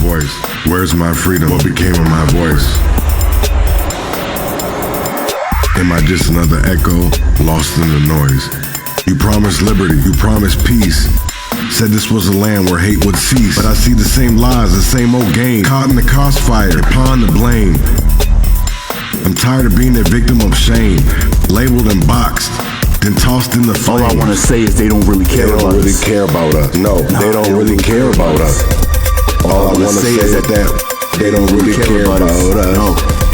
voice? Where's my freedom? What became of my voice? Am I just another echo, lost in the noise? You promised liberty, you promised peace. Said this was a land where hate would cease. But I see the same lies, the same old game. Caught in the crossfire, upon the blame. I'm tired of being a victim of shame. Labeled and boxed, then tossed in the flame. All I wanna say is they don't really care about us. They don't really care about us. No, they don't really care about us. All I wanna say is that they don't really care about us.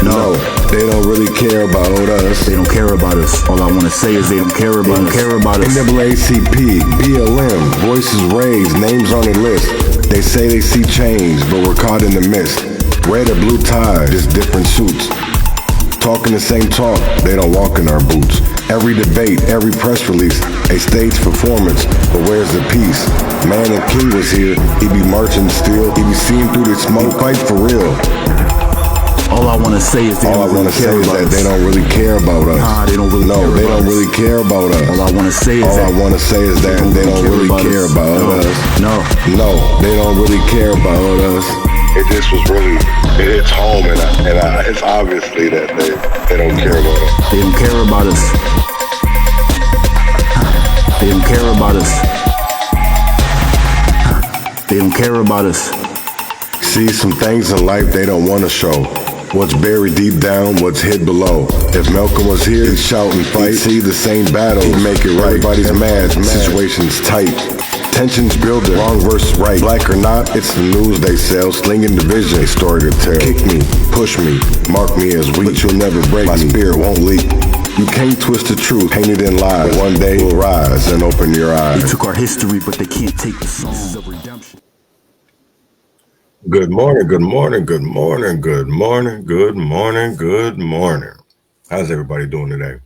No, they don't really care about us. They don't care about us. All I wanna say is they don't care about us. NAACP, BLM, voices raised, names on the list. They say they see change, but we're caught in the mist. Red or blue ties, just different suits. Talking the same talk, they don't walk in our boots. Every debate, every press release, a stage performance, but where's the peace? Man, if King was here, he'd be marching still. He'd be seeing through the smoke, fight for real. All I wanna say is they don't really care about us. They don't really care about us. Nah, they don't really care about us. No, they don't really care about us. All I wanna say is that they don't really care about us. No, they don't really care about us. It just was really, it hits home, and it's obviously that they don't care about us. They don't care about us. They don't care about us. They don't care about us. See, some things in life they don't want to show. What's buried deep down, what's hid below. If Malcolm was here, he'd shout and fight. He'd see the same battle, he'd make it right. Everybody's mad, situation's tight. Tensions building, wrong versus right. Black or not, it's the news they sell. Slinging division, a story to tell. Kick me, push me, mark me as weak. But you'll never break my spirit won't leak. You can't twist the truth, painted in lies. One day we'll rise and open your eyes. They took our history, but they can't take the songs of redemption. Good morning, good morning, good morning, good morning, good morning, good morning. How's everybody doing today?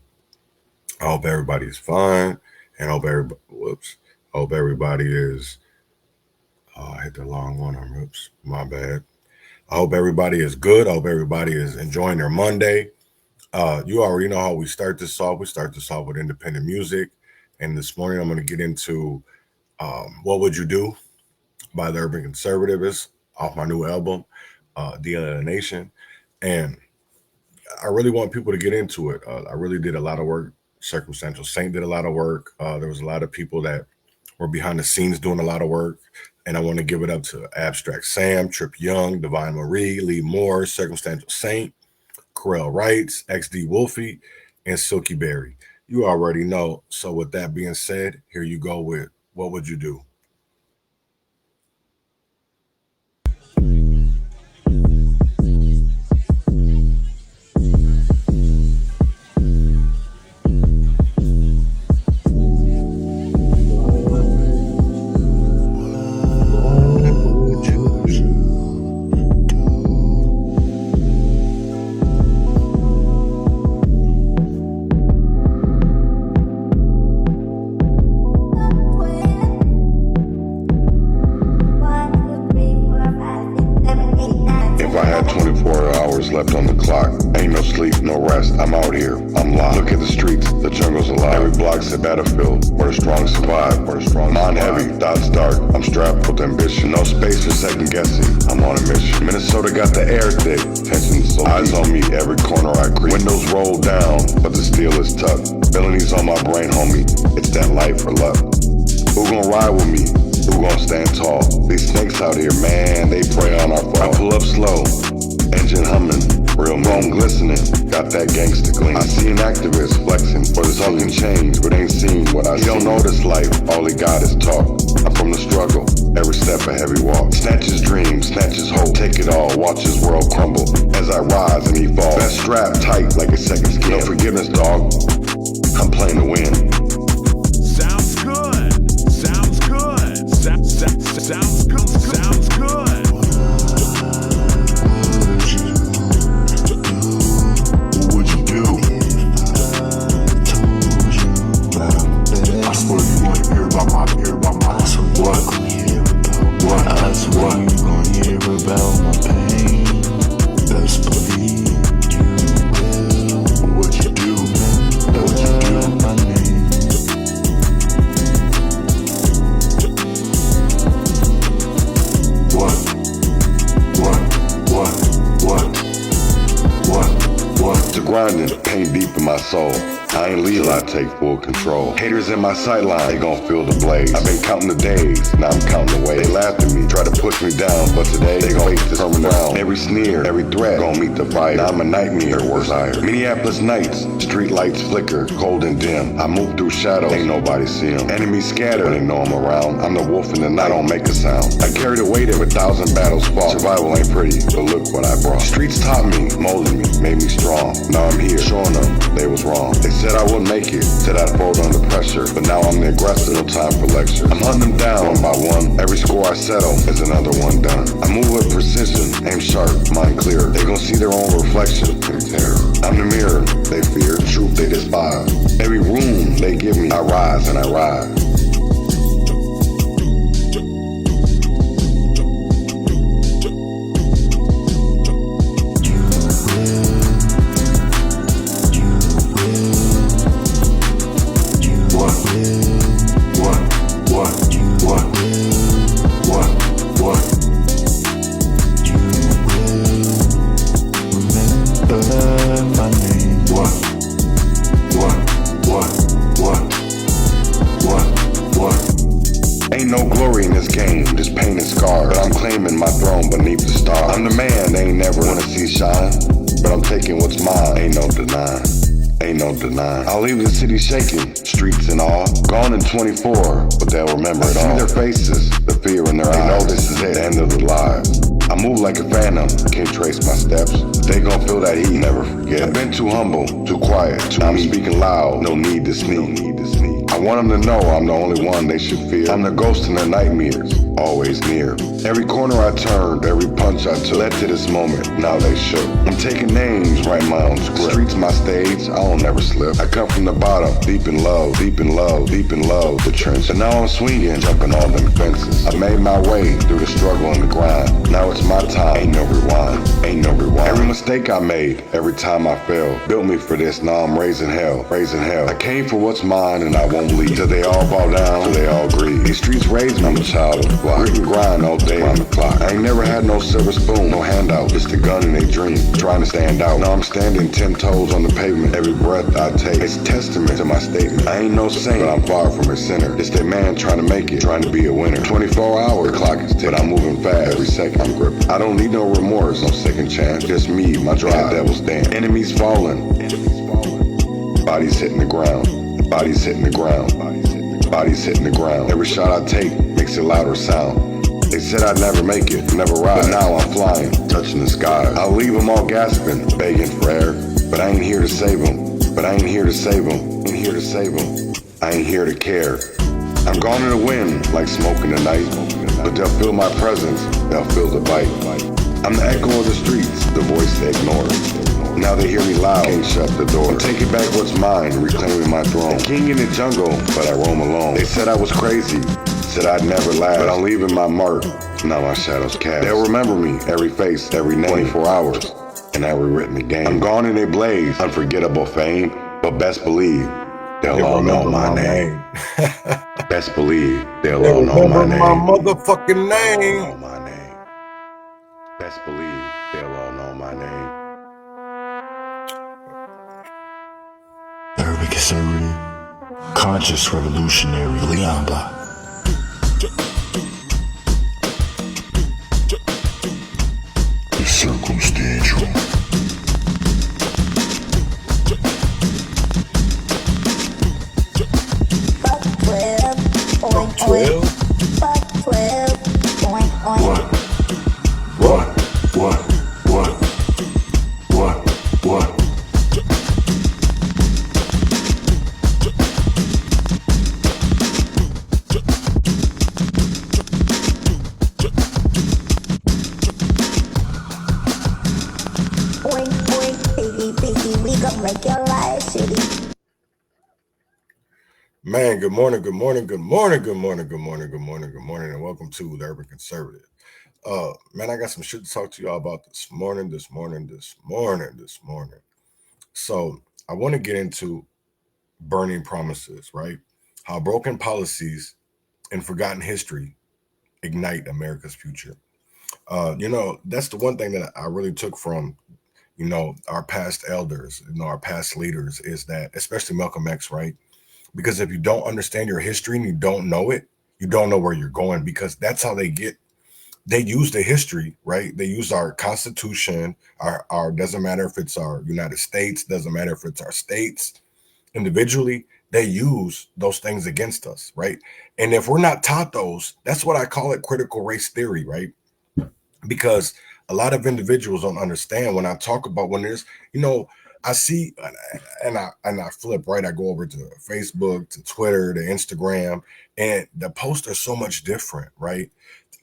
I hope everybody's fine, and hope everybody is, I hit the long one, oops, my bad. I hope everybody is good. I hope everybody is enjoying their Monday. You already know how we start this off. We start this off with independent music. And this morning I'm going to get into What Would You Do by the Urban Conservatives off my new album, Deal of the Nation. And I really want people to get into it. I really did a lot of work. Circumstantial Saint did a lot of work. There was a lot of people that were behind the scenes doing a lot of work. And I want to give it up to Abstract Sam, Trip Young, Divine Marie, Lee Moore, Circumstantial Saint, Corel Wrights, XD Wolfie, and Silky Berry. You already know. So with that being said, here you go with What Would You Do? Left on the clock, ain't no sleep, no rest, I'm out here, I'm live. Look at the streets, the jungle's alive. Every block's a battlefield, where the strong survive, mind heavy, thoughts dark, I'm strapped with ambition. No space for second guessing, I'm on a mission. Minnesota got the air thick, tension so eyes on me, every corner I creep. Windows roll down, but the steel is tough. Felonies on my brain, homie, it's that life or luck. Who gon' ride with me? Who gon' stand tall? These snakes out here, man, they prey on our fall. I pull up slow, engine humming, real chrome glistening, got that gangsta gleam. I see an activist flexing for the talking change, but ain't seen what I see. He don't know this life, all he got is talk. I'm from the struggle, every step a heavy walk. Snatch his dreams, snatch his hope, take it all, watch his world crumble. As I rise and he falls, best strap tight like a second skin. No forgiveness, dog, I'm playing to win. Sounds good, sounds good, sounds good, sounds good. What you gonna hear about my pain? Best believe you will. What you do, what you do, my name. grinding, pain deep in my soul. I ain't leave till I take full control. Haters in my sideline, they gon' feel the blaze. I've been counting the days, now I'm counting the ways. They laughed at me, try to push me down, but today they gon' face this frown. Every sneer, every threat, gon' meet the fire. Now I'm a nightmare, worse higher. Minneapolis nights, street lights flicker, cold and dim. I move through shadows, ain't nobody see 'em. Enemies scatter, they know I'm around. I'm the wolf in the night, I don't make a sound. I carry the weight of 1,000 battles fought. Survival ain't pretty, but look what I brought. Streets taught me, molded me, made me strong. Now I'm here, showing them they was wrong. They said I wouldn't make it, said I'd fold under pressure, but now I'm the aggressor, no time for lecture. I'm hunting them down one by one. Every score I settle is another one done. I move with precision, aim sharp, mind clear. They gon' see their own reflection in terror. I'm the mirror they fear, truth they despise. Every room they give me, I rise and I rise. Ain't no glory in this game, just pain and scars. But I'm claiming my throne beneath the stars. I'm the man they ain't never wanna see shine, but I'm taking what's mine, ain't no denying. Ain't no denying. I'll leave the city shaking, streets in awe. Gone in 24, but they'll remember it all. I see their faces, the fear in their eyes. They know this is it, the end of their lives. I move like a phantom, can't trace my steps. They gon' feel that heat, never forget. I've been too humble, too quiet, too I'm speaking loud, no need to sneak. I want them to know I'm the only one they should fear. I'm the ghost in their nightmares, always near. Every corner I turned, every punch I took led to this moment, now they shook. I'm taking names, writing my own script. Streets my stage, I don't never slip. I come from the bottom, deep in love, deep in love, deep in love, the trench. And now I'm swinging, jumping all them fences. I made my way through the struggle and the grind. Now it's my time, ain't no rewind, ain't no rewind. Every mistake I made, every time I fell, built me for this, now I'm raising hell, raising hell. I came for what's mine and I won't leave. Till they all bow down, till they all grieve. These streets raised me, I'm a child of the block. Grit and grind all day on the clock. I ain't never had no silver spoon, no handout, just a gun in a dream, trying to stand out. Now I'm standing 10 toes on the pavement, every breath I take. It's testament to my statement. I ain't no saint, but I'm far from a sinner. It's that man trying to make it, trying to be a winner. 24 hours, the clock is ticking, but I'm moving fast, every second I'm gripping. I don't need no remorse, no second chance, just me, my drive, devil's dance. Enemies falling, bodies hitting the ground. Bodies hitting the ground, bodies hitting the ground. Every shot I take makes a louder sound. They said I'd never make it, never rise, but now I'm flying, touching the sky. I'll leave them all gasping, begging for air, but I ain't here to save them. But I ain't here to save them, ain't here to save them. I ain't here to care. I'm gone in the wind, like smoke in the night, but they'll feel my presence, they'll feel the bite. I'm the echo of the streets, the voice they ignore. Now they hear me loud, can't shut the door. I'm taking back what's mine, reclaiming my throne. A king in the jungle, but I roam alone. They said I was crazy, said I'd never last, but I'm leaving my mark, now my shadow's cast. They'll remember me, every face, every name, 24 hours, and I rewritten the game. I'm gone in a blaze, unforgettable fame, but best believe, they'll all know my name. Best believe, they'll all know my name. My motherfucking name. Know my name. Best believe, they'll all know my name. Urban conservative, conscious revolutionary, Leon Block. The circumstantial. Fuck 12, oink oink. Fuck 12, oink oink. What? Oink oink, piggy piggy, we gon' make your life shitty. Man, good morning, good morning, good morning, good morning, good morning, good morning, good morning, and welcome to the Urban Conservative. Man, I got some shit to talk to y'all about this morning. So I want to get into burning promises, right? How broken policies and forgotten history ignite America's future. That's the one thing that I really took from, our past elders, our past leaders, is that, especially Malcolm X, right? Because if you don't understand your history and you don't know it, you don't know where you're going, because that's how they use the history, right? They use our Constitution, our doesn't matter if it's our United States, doesn't matter if it's our states individually, they use those things against us, right? And if we're not taught those, that's what I call it, critical race theory, right? Because a lot of individuals don't understand when I talk about, when there's, I see, and I flip, right? I go over to Facebook, to Twitter, to Instagram, and the posts are so much different, right?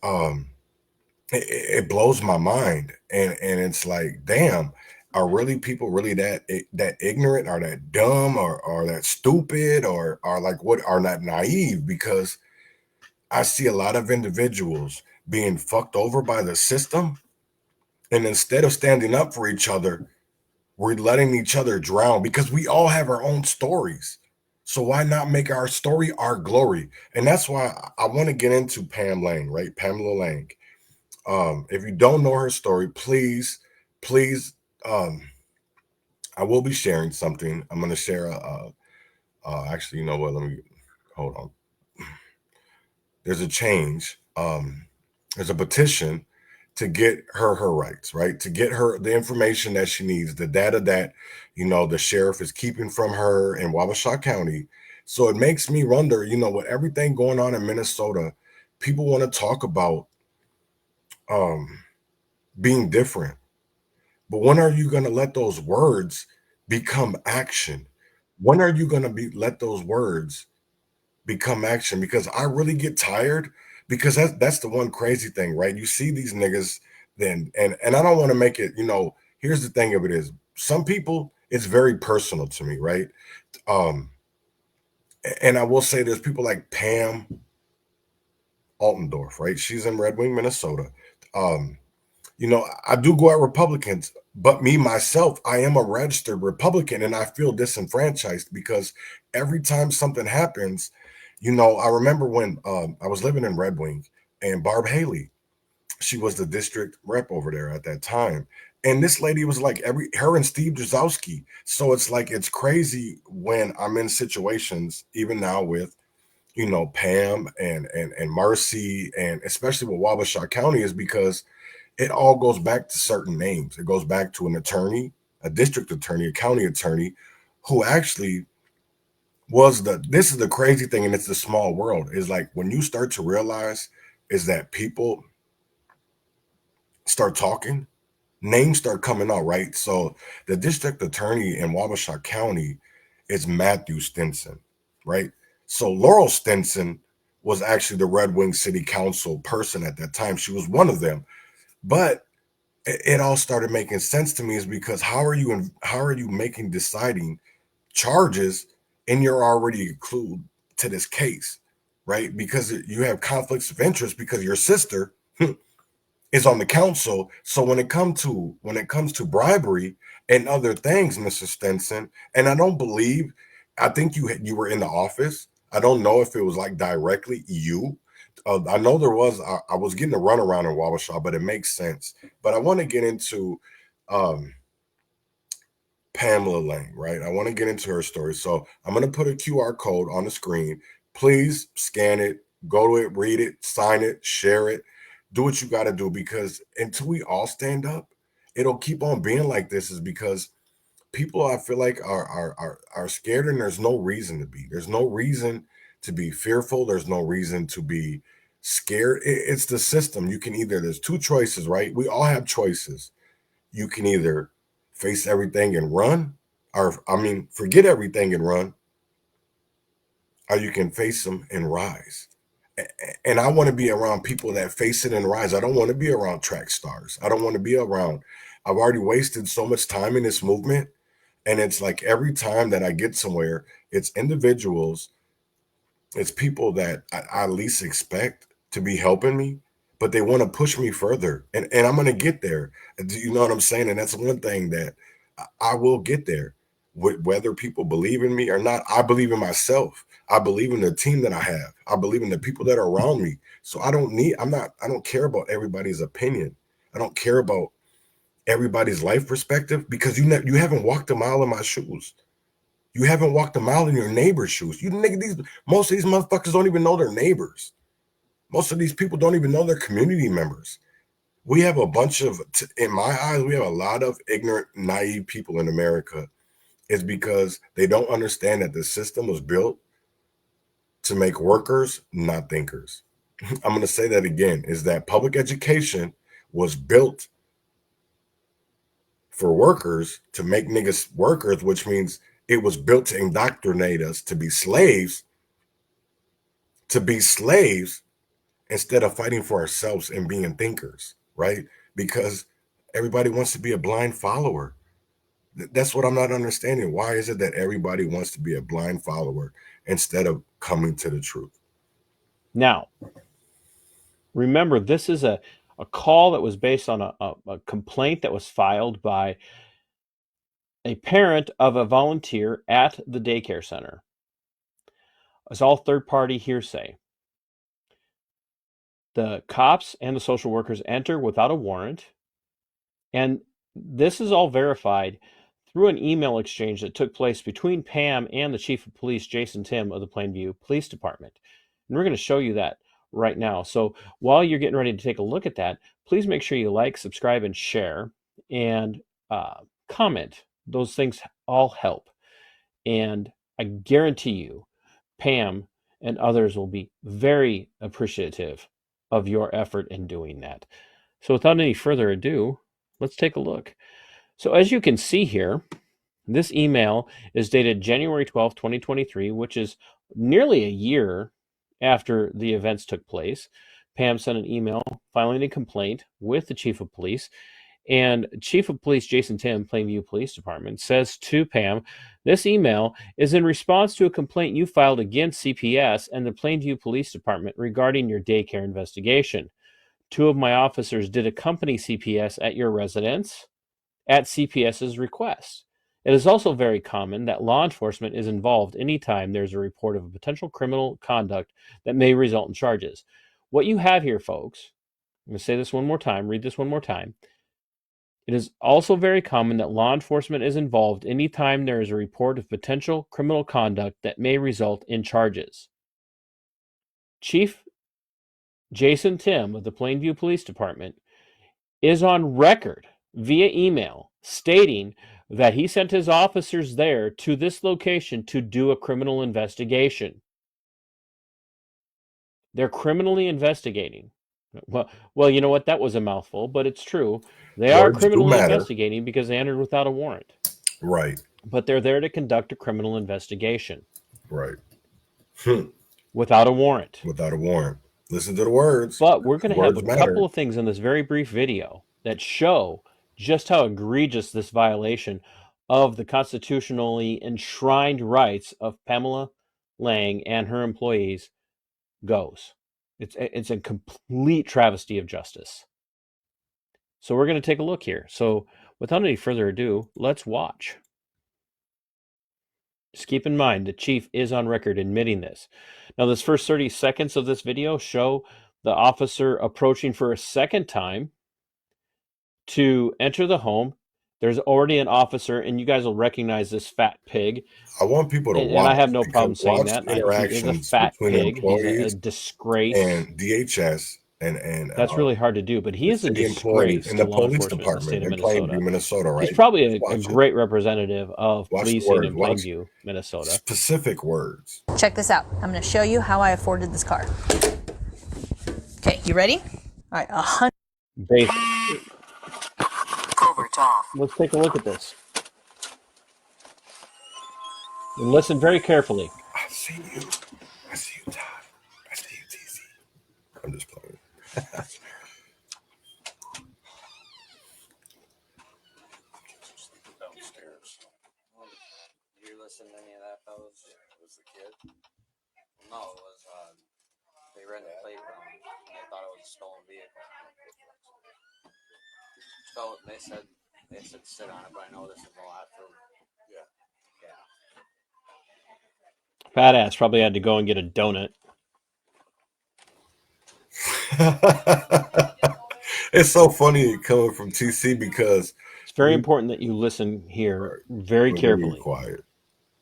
Um, it blows my mind, and it's like, damn, are really people really that ignorant, or that dumb, or that stupid, or are like, what, are not naive? Because I see a lot of individuals being fucked over by the system, and instead of standing up for each other, we're letting each other drown, because we all have our own stories. So why not make our story our glory? And that's why I want to get into Pam Lang, right? Pamela Lang. If you don't know her story, please, um, I will be sharing something. I'm going to share actually, you know what? Let me hold on. There's a change. There's a petition to get her rights, right? To get her the information that she needs, the data that, the sheriff is keeping from her in Wabasha County. So it makes me wonder, with everything going on in Minnesota, people want to talk about um, being different. But when are you going to let those words become action? When are you going to let those words become action? Because I really get tired, because that's the one crazy thing, right? You see these niggas, then, and I don't want to make it, here's the thing of it is, some people, it's very personal to me, right? Um, and I will say there's people like Pam Altendorf, right? She's in Red Wing, Minnesota. Um, I do go at Republicans, but me myself, I am a registered Republican, and I feel disenfranchised, because every time something happens, I remember when I was living in Red Wing, and Barb Haley, she was the district rep over there at that time. And this lady was like her and Steve Drzowski. So it's like, it's crazy when I'm in situations, even now with, Pam and Marcy, and especially with Wabasha County, is because it all goes back to certain names. It goes back to an attorney, a district attorney, a county attorney, who actually this is the crazy thing, and it's the small world, is like, when you start to realize is that people start talking, names start coming out, right? So the district attorney in Wabasha County is Matthew Stinson, right? So Laurel Stinson was actually the Red Wing City Council person at that time. She was one of them. But it all started making sense to me, is because how are you making deciding charges, and you're already included to this case, right? Because you have conflicts of interest, because your sister is on the council. So when it comes to bribery and other things, Mr. Stenson, and I think you were in the office. I don't know if it was like directly you. I know there was. I was getting a runaround in Wabasha, but it makes sense. But I want to get into um, Pamela Lang, right? I want to get into her story. So I'm going to put a QR code on the screen. Please scan it, go to it, read it, sign it, share it, do what you got to do, because until we all stand up, it'll keep on being like this, is because people, I feel like, are scared, and there's no reason to be. There's no reason to be fearful. There's no reason to be scared. It's the system. There's two choices, right? We all have choices. You can either face everything and run, or forget everything and run, or you can face them and rise. And I want to be around people that face it and rise. I don't want to be around track stars. I don't want to be around. I've already wasted so much time in this movement. And it's like, every time that I get somewhere, it's individuals, it's people that I least expect to be helping me, but they want to push me further. And I'm going to get there. Do you know what I'm saying? And that's one thing that I will get there. Whether people believe in me or not, I believe in myself. I believe in the team that I have. I believe in the people that are around me. So I don't care about everybody's opinion. I don't care about everybody's life perspective, because you haven't walked a mile in my shoes. You haven't walked a mile in your neighbor's shoes. Most of these motherfuckers don't even know their neighbors. Most of these people don't even know their community members. We have a bunch of, in my eyes, we have a lot of ignorant, naive people in America. It's because they don't understand that the system was built to make workers, not thinkers. I'm going to say that again, is that public education was built for workers to make niggas workers, which means it was built to indoctrinate us to be slaves instead of fighting for ourselves and being thinkers, right? Because everybody wants to be a blind follower. That's what I'm not understanding. Why is it that everybody wants to be a blind follower instead of coming to the truth? Now, remember, this is a call that was based on a complaint that was filed by a parent of a volunteer at the daycare center. It's all third-party hearsay. The cops and the social workers enter without a warrant, and this is all verified through an email exchange that took place between Pam and the chief of police, Jason Tim, of the Plainview Police Department. And we're going to show you that right now. So while you're getting ready to take a look at that, please make sure you like, subscribe, and share, and comment. Those things all help. And I guarantee you, Pam and others will be very appreciative of your effort in doing that. So without any further ado, let's take a look. So as you can see here, this email is dated January 12, 2023, which is nearly a year after the events took place. Pam sent an email filing a complaint with the chief of police, and Chief of Police Jason Tim, Plainview Police Department, says to Pam, this email is in response to a complaint you filed against CPS and the Plainview Police Department regarding your daycare investigation. 2 of my officers did accompany CPS at your residence at CPS's request. It is also very common that law enforcement is involved anytime there's a report of a potential criminal conduct that may result in charges. What you have here, folks, I'm going to say this one more time, read this one more time. It is also very common that law enforcement is involved anytime there is a report of potential criminal conduct that may result in charges. Chief Jason Tim of the Plainview Police Department is on record via email stating that he sent his officers there to this location to do a criminal investigation. They're criminally investigating. Well, you know what? That was a mouthful, but it's true. They are criminally investigating because they entered without a warrant. Right. But they're there to conduct a criminal investigation. Right. Without a warrant. Without a warrant. Listen to the words. But we're going to have a couple of things in this very brief video that show just how egregious this violation of the constitutionally enshrined rights of Pamela Lang and her employees goes. It's a complete travesty of justice. So we're going to take a look here. So without any further ado, let's watch. Just keep in mind, the chief is on record admitting this. Now, this first 30 seconds of this video show the officer approaching for a second time to enter the home. There's already an officer, and you guys will recognize this fat pig. I want people to watch. And I have no problem saying that. Interactions he is a fat pig. He's a disgrace. And DHS and that's really hard to do, but he is a disgrace in the to law police enforcement in the state department of in Plainview, Minnesota. Right? He's probably a great representative of policing in Plainview, Minnesota. Specific words. Check this out. I'm going to show you how I afforded this car. Okay, you ready? All right, 100. Let's take a look at this. And listen very carefully. I see you. I see you, Todd. I see you, TC. I'm just playing. Downstairs. Did you listen to any of that, fellas? Yeah, it was the kid. No, it was, they read the plate wrong. They thought it was a stolen vehicle. So they said sit on it, but I know this is the last room. Yeah. Fat ass probably had to go and get a donut. It's so funny coming from TC because It's very we important that you listen here very we're really carefully. quiet.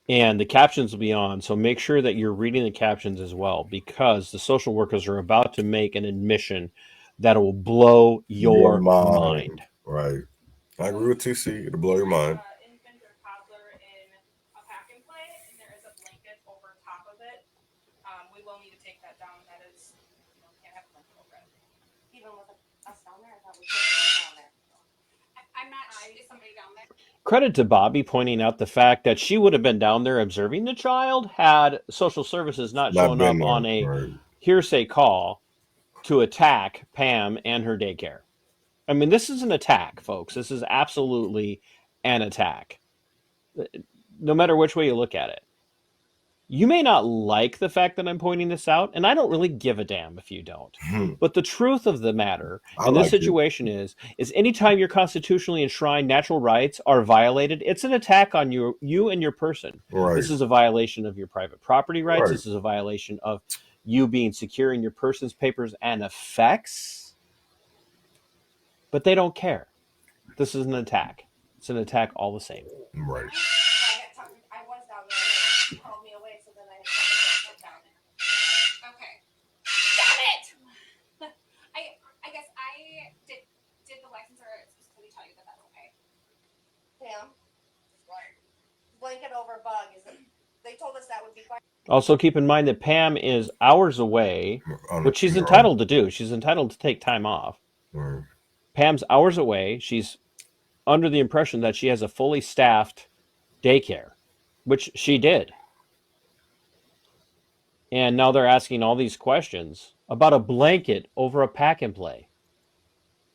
And the captions will be on, so make sure that you're reading the captions as well, because the social workers are about to make an admission that will blow Your your mind. mind. Right. I agree with TC. It'll blow your mind. Infant or toddler in a pack and play, and there is a blanket over top of it. We will need to take that down. That is, can't have a blanket over it. Even with us down there, I thought we could down there. I'm not. Is somebody down there? Credit to Bobby pointing out the fact that she would have been down there observing the child had social services not Not shown been up there. on a Right. hearsay call to attack Pam and her daycare. I mean, this is an attack, folks. This is absolutely an attack. No matter which way you look at it. You may not like the fact that I'm pointing this out, and I don't really give a damn if you don't. But the truth of the matter I in this like it. situation is anytime your constitutionally enshrined natural rights are violated, it's an attack on you and your person. Right. This is a violation of your private property rights. Right. This is a violation of you being secure in your person's papers and effects. But they don't care. This is an attack. It's an attack all the same. Right. I was down there and he called me away, so then I had to go down there. Okay. Damn it! I guess I did the licensor specifically tell you that that's okay? Pam? Blanket over bug, is it? They told us that would be fine. Also, keep in mind that Pam is hours away, which she's entitled to do. She's entitled to take time off. Right. Pam's hours away. She's under the impression that she has a fully staffed daycare, which she did. And now they're asking all these questions about a blanket over a pack and play.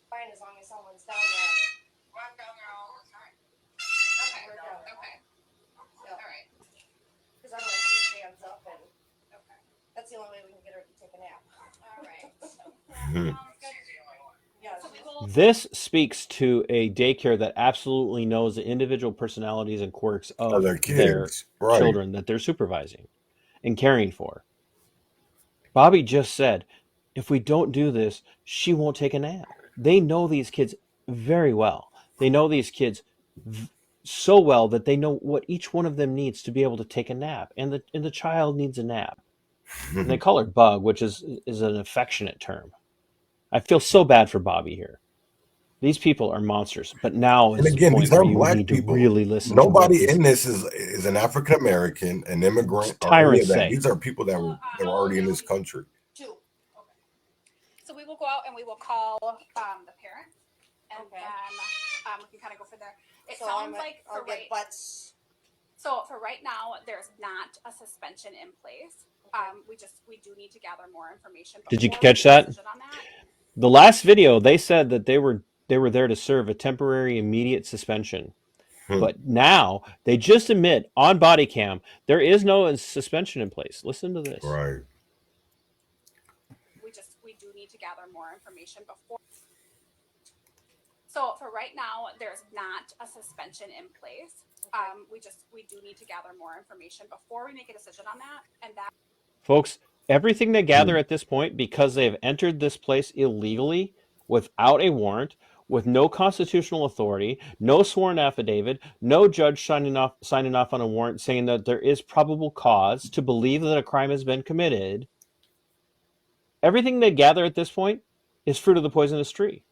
Fine, as long as someone's down there. I'm down there all the time. Okay. Yeah. All right. Because otherwise she stands up and Okay. that's the only way we can get her to take a nap. All right. Mhm. Yeah. So we will. This speaks to a daycare that absolutely knows the individual personalities and quirks of Their their kids. Right. children that they're supervising and caring for. Bobby just said, if we don't do this, she won't take a nap. They know these kids very well. They know these kids so well that they know what each one of them needs to be able to take a nap. And the child needs a nap. And they call her Bug, which is an affectionate term. I feel so bad for Bobby here. These people are monsters, but now is And again, the these point where aren't you black need people. to really listen. Nobody to in this is an African American, an immigrant, or any Tyrants of that. say. These are people that were already in this country. 2. Okay. So we will go out and we will call the parents, and Okay. then we can kind of go from there. It So sounds like I'll for get right. butts. So for right now, there's not a suspension in place. We do need to gather more information. Did you before catch we make a that? decision on that. The last video, they said that they were there to serve a temporary immediate suspension. But now they just admit on body cam there is no suspension in place. Listen to this. Right. We do need to gather more information before. So for right now, there's not a suspension in place. We do need to gather more information before we make a decision on that. And that, Folks, everything they gather at this point, because they have entered this place illegally without a warrant, with no constitutional authority, no sworn affidavit, no judge signing off on a warrant saying that there is probable cause to believe that a crime has been committed. Everything they gather at this point is fruit of the poisonous tree.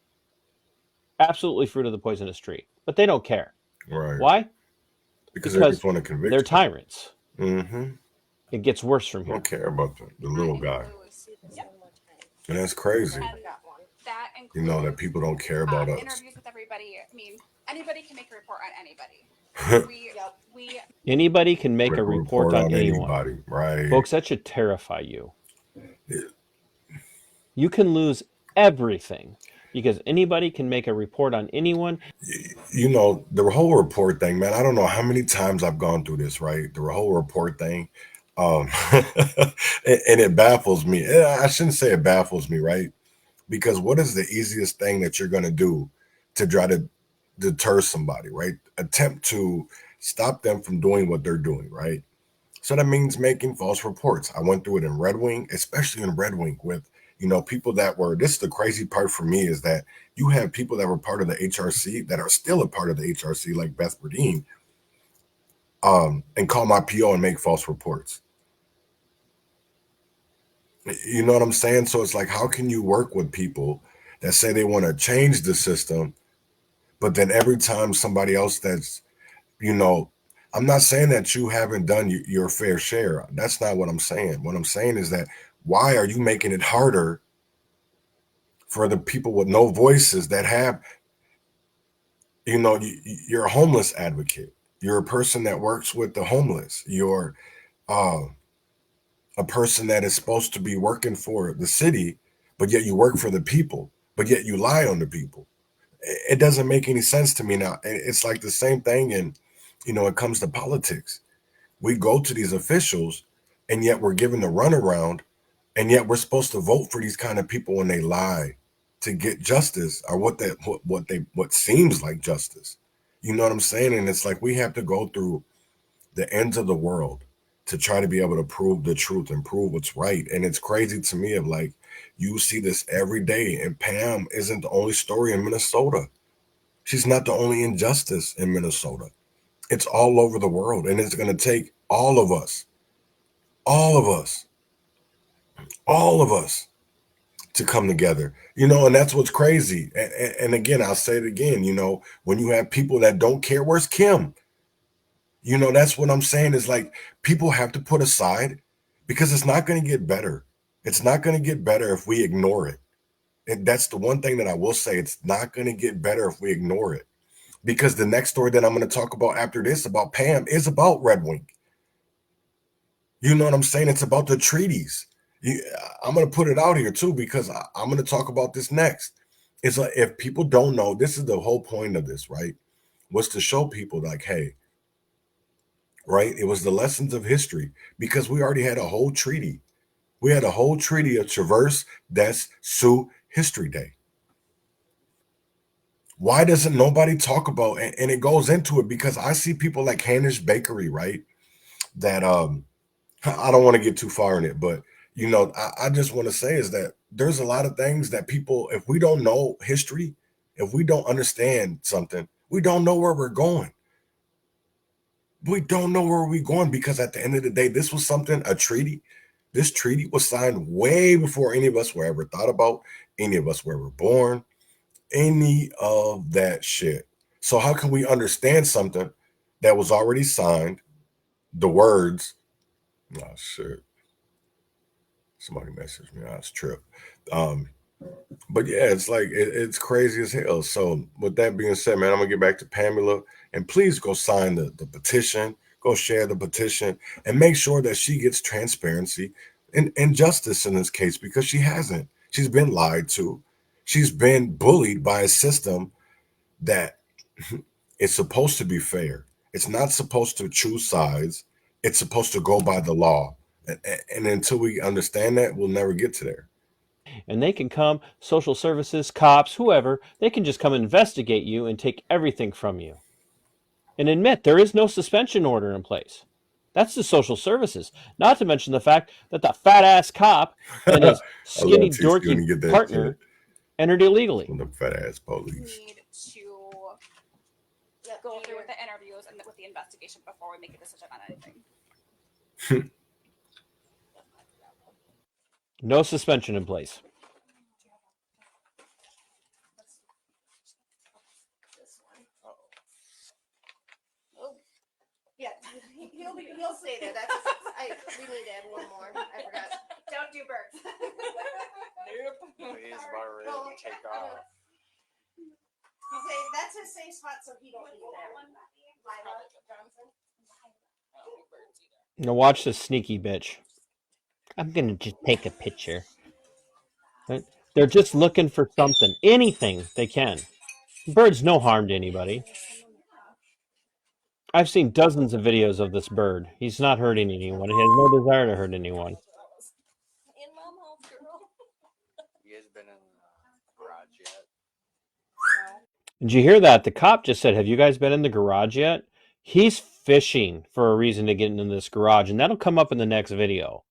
Absolutely fruit of the poisonous tree. But they don't care. Right. Why? Because they just want to convict. They're tyrants. Mm-hmm. It gets worse from here. Don't care about the little guy. Yep. And that's crazy. And that You know that people don't care about us. interviews with everybody. I mean, anybody can make a report on anybody. we Anybody can make a report on anyone. Anybody. Right. Folks, that should terrify you. Yeah. You can lose everything because anybody can make a report on anyone. You know, the whole report thing, man, I don't know how many times I've gone through this, right? The whole report thing. And it baffles me. I shouldn't say it baffles me, right? Because what is the easiest thing that you're going to do to try to deter somebody, right? Attempt to stop them from doing what they're doing, right? So that means making false reports. I went through it in Red Wing, especially in Red Wing with people that were, this is the crazy part for me, is that you have people that were part of the HRC that are still a part of the HRC, like Beth Burdine, and call my PO and make false reports. You know what I'm saying? So it's like, how can you work with people that say they want to change the system, but then every time somebody else that's, I'm not saying that you haven't done your fair share. That's not what I'm saying. What I'm saying is that, why are you making it harder for the people with no voices that have, you're a homeless advocate. You're a person that works with the homeless. You're a person that is supposed to be working for the city, but yet you work for the people, but yet you lie on the people. It doesn't make any sense to me now. It's like the same thing. And, it comes to politics. We go to these officials and yet we're given the runaround, and yet we're supposed to vote for these kind of people when they lie to get justice, or what seems like justice. You know what I'm saying? And it's like, we have to go through the ends of the world to try to be able to prove the truth and prove what's right. And it's crazy to me, of like, you see this every day, and Pam isn't the only story in Minnesota. She's not the only injustice in Minnesota. It's all over the world, and it's going to take all of us to come together, and that's what's crazy. And again, I'll say it again, when you have people that don't care, where's Kim? That's what I'm saying, is like, people have to put aside, because it's not going to get better. It's not going to get better if we ignore it. And that's the one thing that I will say. It's not going to get better if we ignore it, because the next story that I'm going to talk about after this about Pam is about Red Wing. You know what I'm saying? It's about the treaties. I'm going to put it out here too, because I'm going to talk about this next. It's like, if people don't know, this is the whole point of this, right? Was to show people like, hey, right? It was the lessons of history, because we already had a whole treaty. We had a whole treaty of Traverse des Sioux History Day. Why doesn't nobody talk about, and it goes into it, because I see people like Hanish Bakery, right? That I don't want to get too far in it, but I just want to say is that there's a lot of things that people, if we don't know history, if we don't understand something, we don't know where we're going. We don't know where we're going, because at the end of the day, this was something, a treaty. This treaty was signed way before any of us were ever thought about, any of us were ever born, any of that shit. So how can we understand something that was already signed? The words, oh shit. Somebody messaged me. I was tripped. But yeah, it's like, it's crazy as hell. So with that being said, man, I'm gonna get back to Pamela, and please go sign the petition, go share the petition, and make sure that she gets transparency and justice in this case, because she hasn't. She's been lied to. She's been bullied by a system that is supposed to be fair. It's not supposed to choose sides. It's supposed to go by the law. And until we understand that, we'll never get to there. And they can come, social services, cops, whoever, they can just come investigate you and take everything from you. And admit there is no suspension order in place. That's the social services. Not to mention the fact that the fat-ass cop and his skinny, dorky partner entered illegally. The fat-ass police. Need to go through with the interviews and with the investigation before we make a decision on anything. No suspension in place. Yeah, he'll say that. We need to add one more. I forgot. Don't do birds. Nope. He's about ready to take off. That's his safe spot, so he don't need that. Lila Johnson. Now watch this sneaky bitch. I'm gonna just take a picture. Right? They're just looking for something, anything they can. Bird's no harm to anybody. I've seen dozens of videos of this bird. He's not hurting anyone. He has no desire to hurt anyone. You guys been in the garage yet? Did you hear that? The cop just said, have you guys been in the garage yet? He's fishing for a reason to get into this garage, and that'll come up in the next video,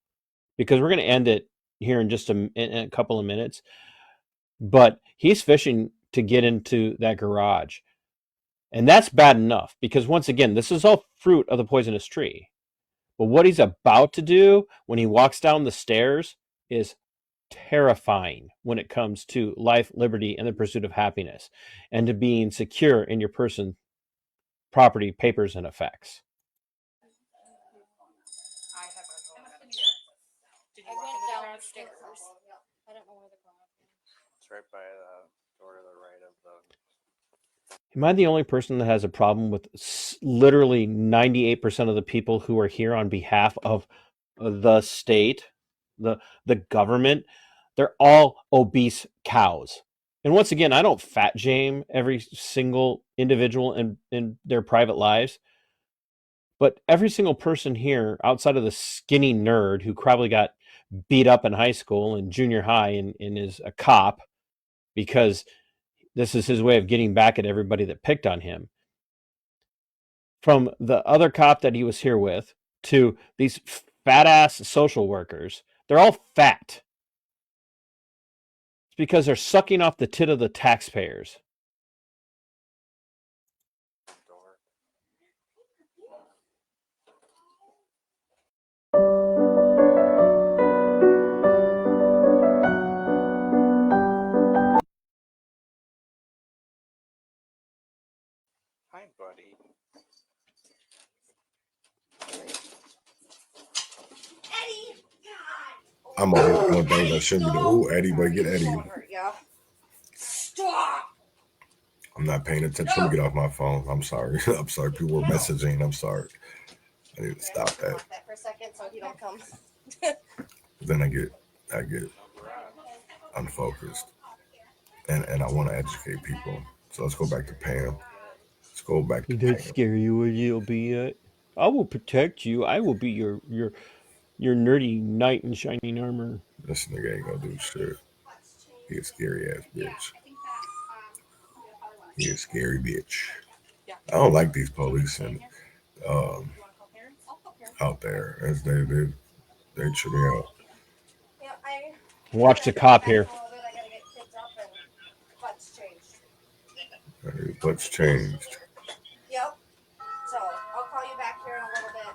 because we're going to end it here in just in a couple of minutes. But he's fishing to get into that garage. And that's bad enough because, once again, this is all fruit of the poisonous tree. But what he's about to do when he walks down the stairs is terrifying when it comes to life, liberty, and the pursuit of happiness, and to being secure in your person, property, papers, and effects. I have a Did you walk in the garage stairs? I don't know where the garage is. It's right by the door to the right of the. Am I the only person that has a problem with literally 98% of the people who are here on behalf of the state, the government? They're all obese cows. And once again, I don't fat shame every single individual in their private lives. But every single person here, outside of the skinny nerd who probably got beat up in high school and junior high and is a cop because this is his way of getting back at everybody that picked on him. From the other cop that he was here with to these fat-ass social workers, they're all fat. It's because they're sucking off the tit of the taxpayers. Hi, buddy. Eddie! God! I'm over here doing things I shouldn't be doing. Ooh, Eddie, but get Eddie. Yeah. Stop! I'm not paying attention. Let me get off my phone. I'm sorry. I'm sorry. People were messaging. I'm sorry. I need to stop that. Stop that for a second so he don't come. Then I get unfocused. And I want to educate people. So let's go back to Pam. Let's go back to Did that Pam. scare you a little bit? I will protect you. I will be your nerdy knight in shining armor. This nigga ain't gonna do shit. He a scary ass bitch. He a scary bitch. I don't like these police and out there as they trip me out. Yeah, Watch the cop here. I gotta get kids up and butts changed. His butt's changed. Yep. So I'll call you back here in a little bit.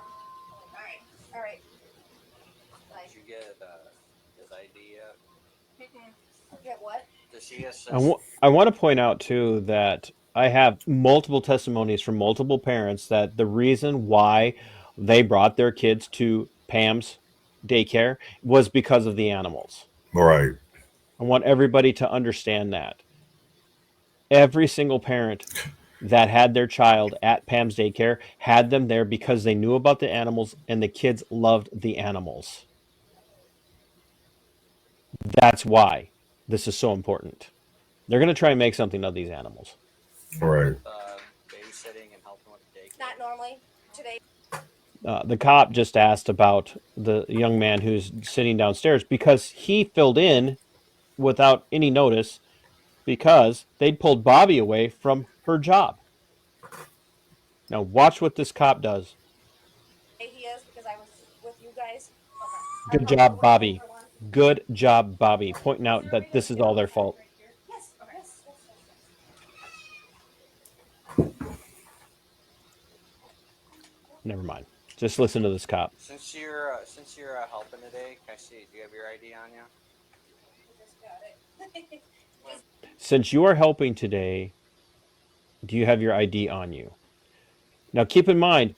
All right. Bye. Did you get his ID yet? Get what? Does she assist? I want to point out too that I have multiple testimonies from multiple parents that the reason why they brought their kids to Pam's daycare was because of the animals. All right. I want everybody to understand that. Every single parent that had their child at Pam's daycare had them there because they knew about the animals and the kids loved the animals. That's why this is so important. They're going to try and make something of these animals. All right. Babysitting and helping with the daycare. Not normally. Today. The cop just asked about the young man who's sitting downstairs because he filled in without any notice because they'd pulled Bobby away from her job. Now watch what this cop does. He is because I was with you guys. Okay. Good job, Bobby. Good job, Bobby, pointing out that this is all their fault. Yes. Never mind. Just listen to this cop. Since you're helping today, can I see? Do you have your ID on you? Just got it. Since you are helping today, do you have your ID on you? Now, keep in mind,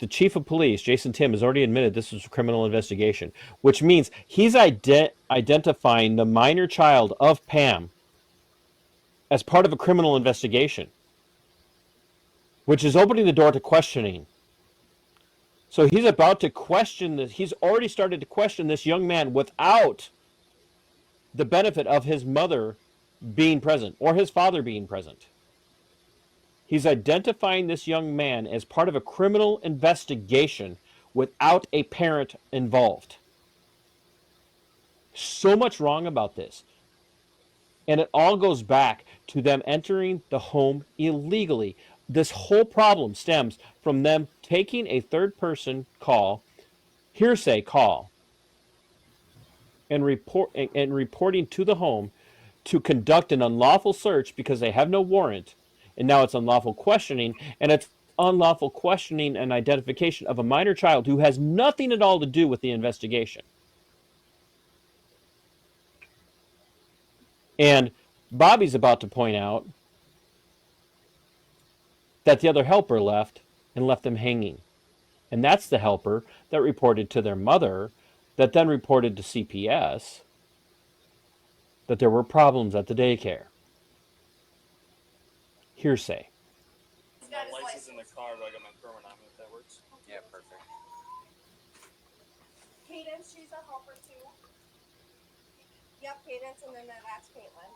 the chief of police, Jason Tim, has already admitted this was a criminal investigation, which means he's identifying the minor child of Pam as part of a criminal investigation, which is opening the door to questioning. So he's about to question this. He's already started to question this young man without the benefit of his mother being present or his father being present. He's identifying this young man as part of a criminal investigation without a parent involved. So much wrong about this. And it all goes back to them entering the home illegally. This whole problem stems from them taking a third person call, hearsay call, and reporting to the home to conduct an unlawful search because they have no warrant, and now it's unlawful questioning, and it's unlawful questioning and identification of a minor child who has nothing at all to do with the investigation. And Bobby's about to point out that the other helper left and left them hanging. And that's the helper that reported to their mother, that then reported to CPS that there were problems at the daycare. Hearsay. He's got his License license. in the car, but I got my permit on me if that works. Yeah, perfect. Cadence, she's a helper too. Yep, Cadence, and then that's Caitlin.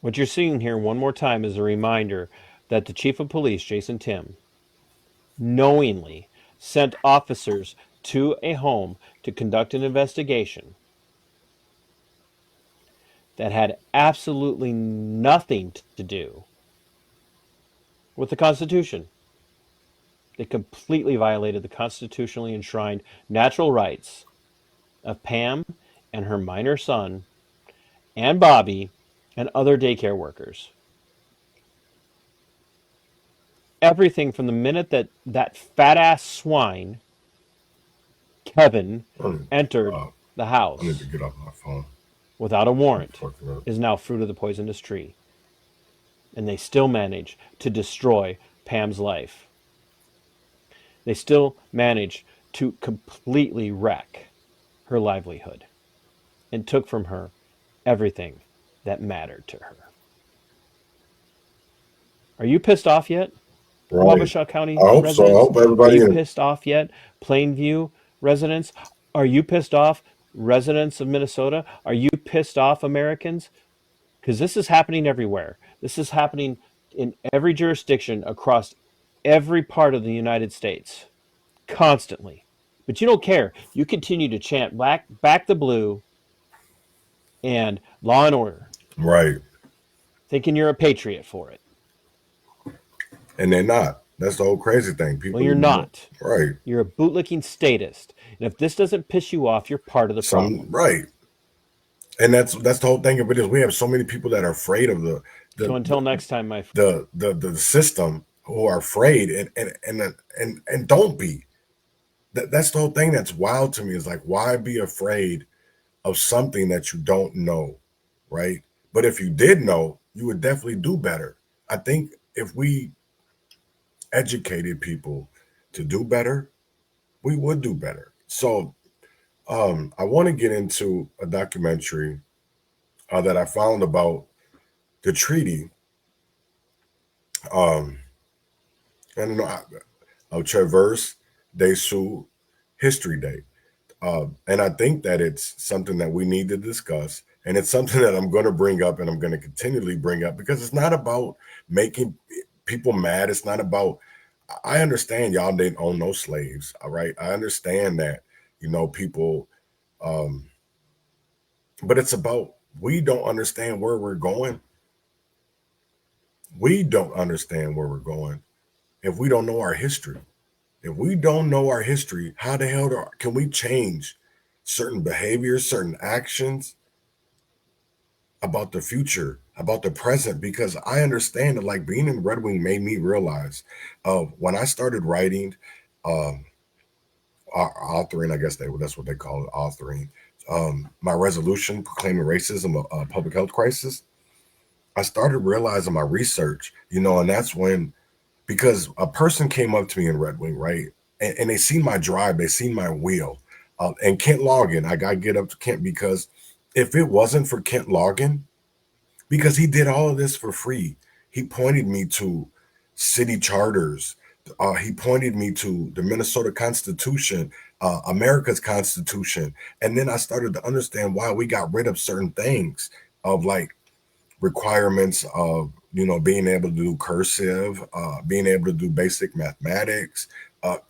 What you're seeing here one more time is a reminder that the chief of police, Jason Tim, knowingly sent officers to a home to conduct an investigation that had absolutely nothing to do with the Constitution. They completely violated the constitutionally enshrined natural rights of Pam and her minor son and Bobby and other daycare workers. Everything from the minute that fat-ass swine, Kevin, entered the house I need to get off my phone without a warrant Fucking up. is now fruit of the poisonous tree. And they still manage to destroy Pam's life. They still manage to completely wreck her livelihood and took from her everything that mattered to her. Are you pissed off yet? Right. Wabasha County I hope residents? so. I hope Are everybody you in pissed off yet? Plainview residents? Are you pissed off, residents of Minnesota? Are you pissed off, Americans? Because this is happening everywhere. This is happening in every jurisdiction across every part of the United States, constantly. But you don't care. You continue to chant back the blue and law and order, right. thinking you're a patriot for it. And they're not. That's the whole crazy thing. People Well, you're not. Right. You're a bootlicking statist. And if this doesn't piss you off, you're part of the problem. Right. And that's the whole thing of it is we have so many people that are afraid of So until next time, my friend. the system who are afraid and don't be. That's the whole thing that's wild to me is like, why be afraid of something that you don't know, right? But if you did know, you would definitely do better. I think if we educated people to do better, we would do better. So I want to get into a documentary that I found about the treaty and Traverse Day Sioux History Day. And I think that it's something that we need to discuss. And it's something that I'm going to bring up and I'm going to continually bring up because it's not about making people mad. It's not about, I understand y'all didn't own no slaves. All right. I understand that, people, but it's about, we don't understand where we're going. We don't understand where we're going if we don't know our history. If we don't know our history, how the hell can we change certain behaviors, certain actions about the future, about the present? Because I understand that like being in Red Wing made me realize when I started writing, authoring, I guess that's what they call it, authoring, my resolution proclaiming racism a public health crisis. I started realizing my research, and that's when, because a person came up to me in Red Wing, right? And they seen my drive, they seen my wheel. And Kent Logan, I got to get up to Kent because if it wasn't for Kent Logan, because he did all of this for free, he pointed me to city charters. He pointed me to the Minnesota Constitution, America's Constitution. And then I started to understand why we got rid of certain things of like requirements of, being able to do cursive, being able to do basic mathematics,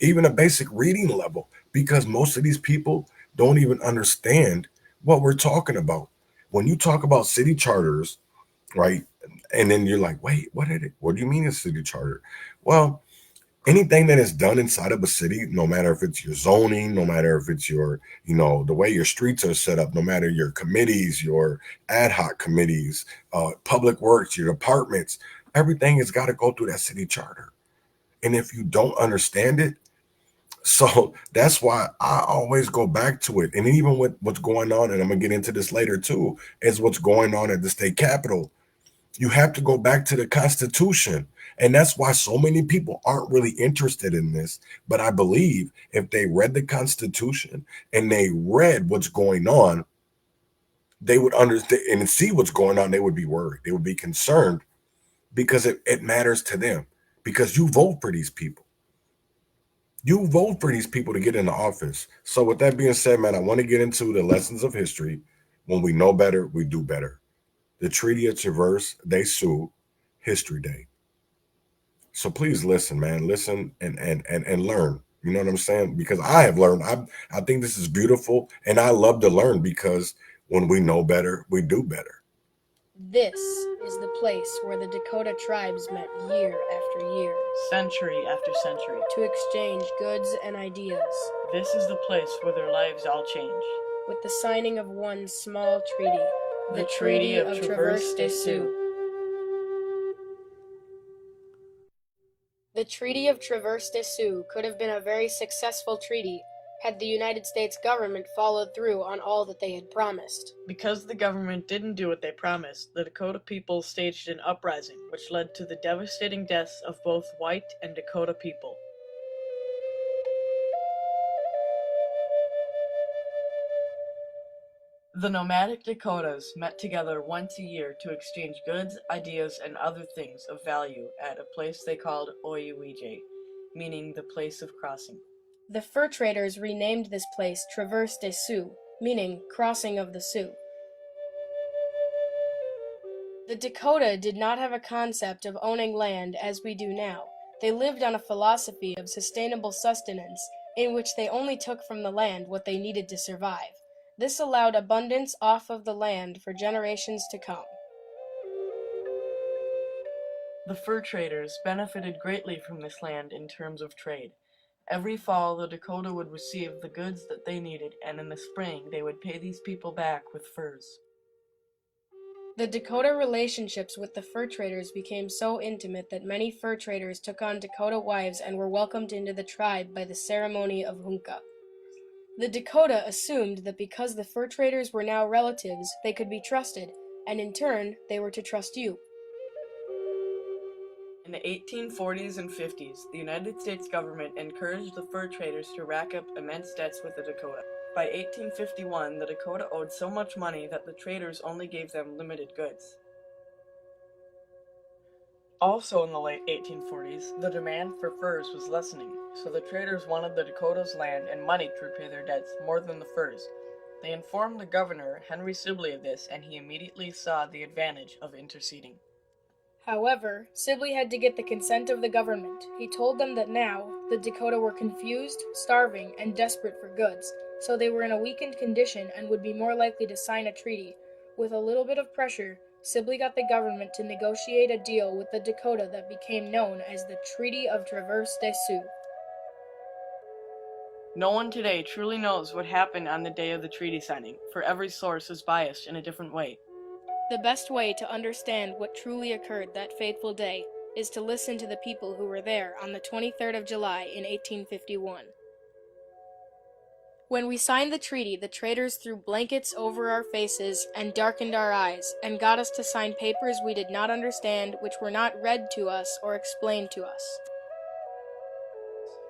even a basic reading level, because most of these people don't even understand what we're talking about. When you talk about city charters, right? And then you're like, wait, what do you mean a city charter? Well, anything that is done inside of a city, no matter if it's your zoning, no matter if it's your, the way your streets are set up, no matter your committees, your ad hoc committees, public works, your departments, everything has got to go through that city charter. And if you don't understand it, so that's why I always go back to it. And even with what's going on, and I'm going to get into this later too, is what's going on at the state capitol. You have to go back to the Constitution. And that's why so many people aren't really interested in this. But I believe if they read the Constitution and they read what's going on, they would understand and see what's going on. They would be worried. They would be concerned because it matters to them, because you vote for these people. You vote for these people to get into office. So with that being said, man, I want to get into the lessons of history. When we know better, we do better. The Treaty of Traverse des Sioux, History Day. So please listen, man. Listen and learn. You know what I'm saying? Because I have learned. I think this is beautiful, and I love to learn, because when we know better, we do better. This is the place where the Dakota tribes met year after year, century after century, to exchange goods and ideas. This is the place where their lives all change. With the signing of one small treaty, the Treaty of Traverse des Sioux. The Treaty of Traverse des Sioux could have been a very successful treaty had the United States government followed through on all that they had promised. Because the government didn't do what they promised, the Dakota people staged an uprising, which led to the devastating deaths of both white and Dakota people. The nomadic Dakotas met together once a year to exchange goods, ideas, and other things of value at a place they called Oyuije, meaning the place of crossing. The fur traders renamed this place Traverse des Sioux, meaning crossing of the Sioux. The Dakota did not have a concept of owning land as we do now. They lived on a philosophy of sustainable sustenance, in which they only took from the land what they needed to survive. This allowed abundance off of the land for generations to come. The fur traders benefited greatly from this land in terms of trade. Every fall, the Dakota would receive the goods that they needed, and in the spring, they would pay these people back with furs. The Dakota relationships with the fur traders became so intimate that many fur traders took on Dakota wives and were welcomed into the tribe by the ceremony of Hunka. The Dakota assumed that because the fur traders were now relatives, they could be trusted, and in turn, they were to trust you. In the 1840s and 50s, the United States government encouraged the fur traders to rack up immense debts with the Dakota. By 1851, the Dakota owed so much money that the traders only gave them limited goods. Also in the late 1840s, the demand for furs was lessening, so the traders wanted the Dakota's land and money to repay their debts more than the furs. They informed the governor, Henry Sibley, of this, and he immediately saw the advantage of interceding. However, Sibley had to get the consent of the government. He told them that now, the Dakota were confused, starving, and desperate for goods, so they were in a weakened condition and would be more likely to sign a treaty. With a little bit of pressure, Sibley got the government to negotiate a deal with the Dakota that became known as the Treaty of Traverse des Sioux. No one today truly knows what happened on the day of the treaty signing, for every source is biased in a different way. The best way to understand what truly occurred that fateful day is to listen to the people who were there on the 23rd of July in 1851. When we signed the treaty, the traders threw blankets over our faces and darkened our eyes, and got us to sign papers we did not understand, which were not read to us or explained to us.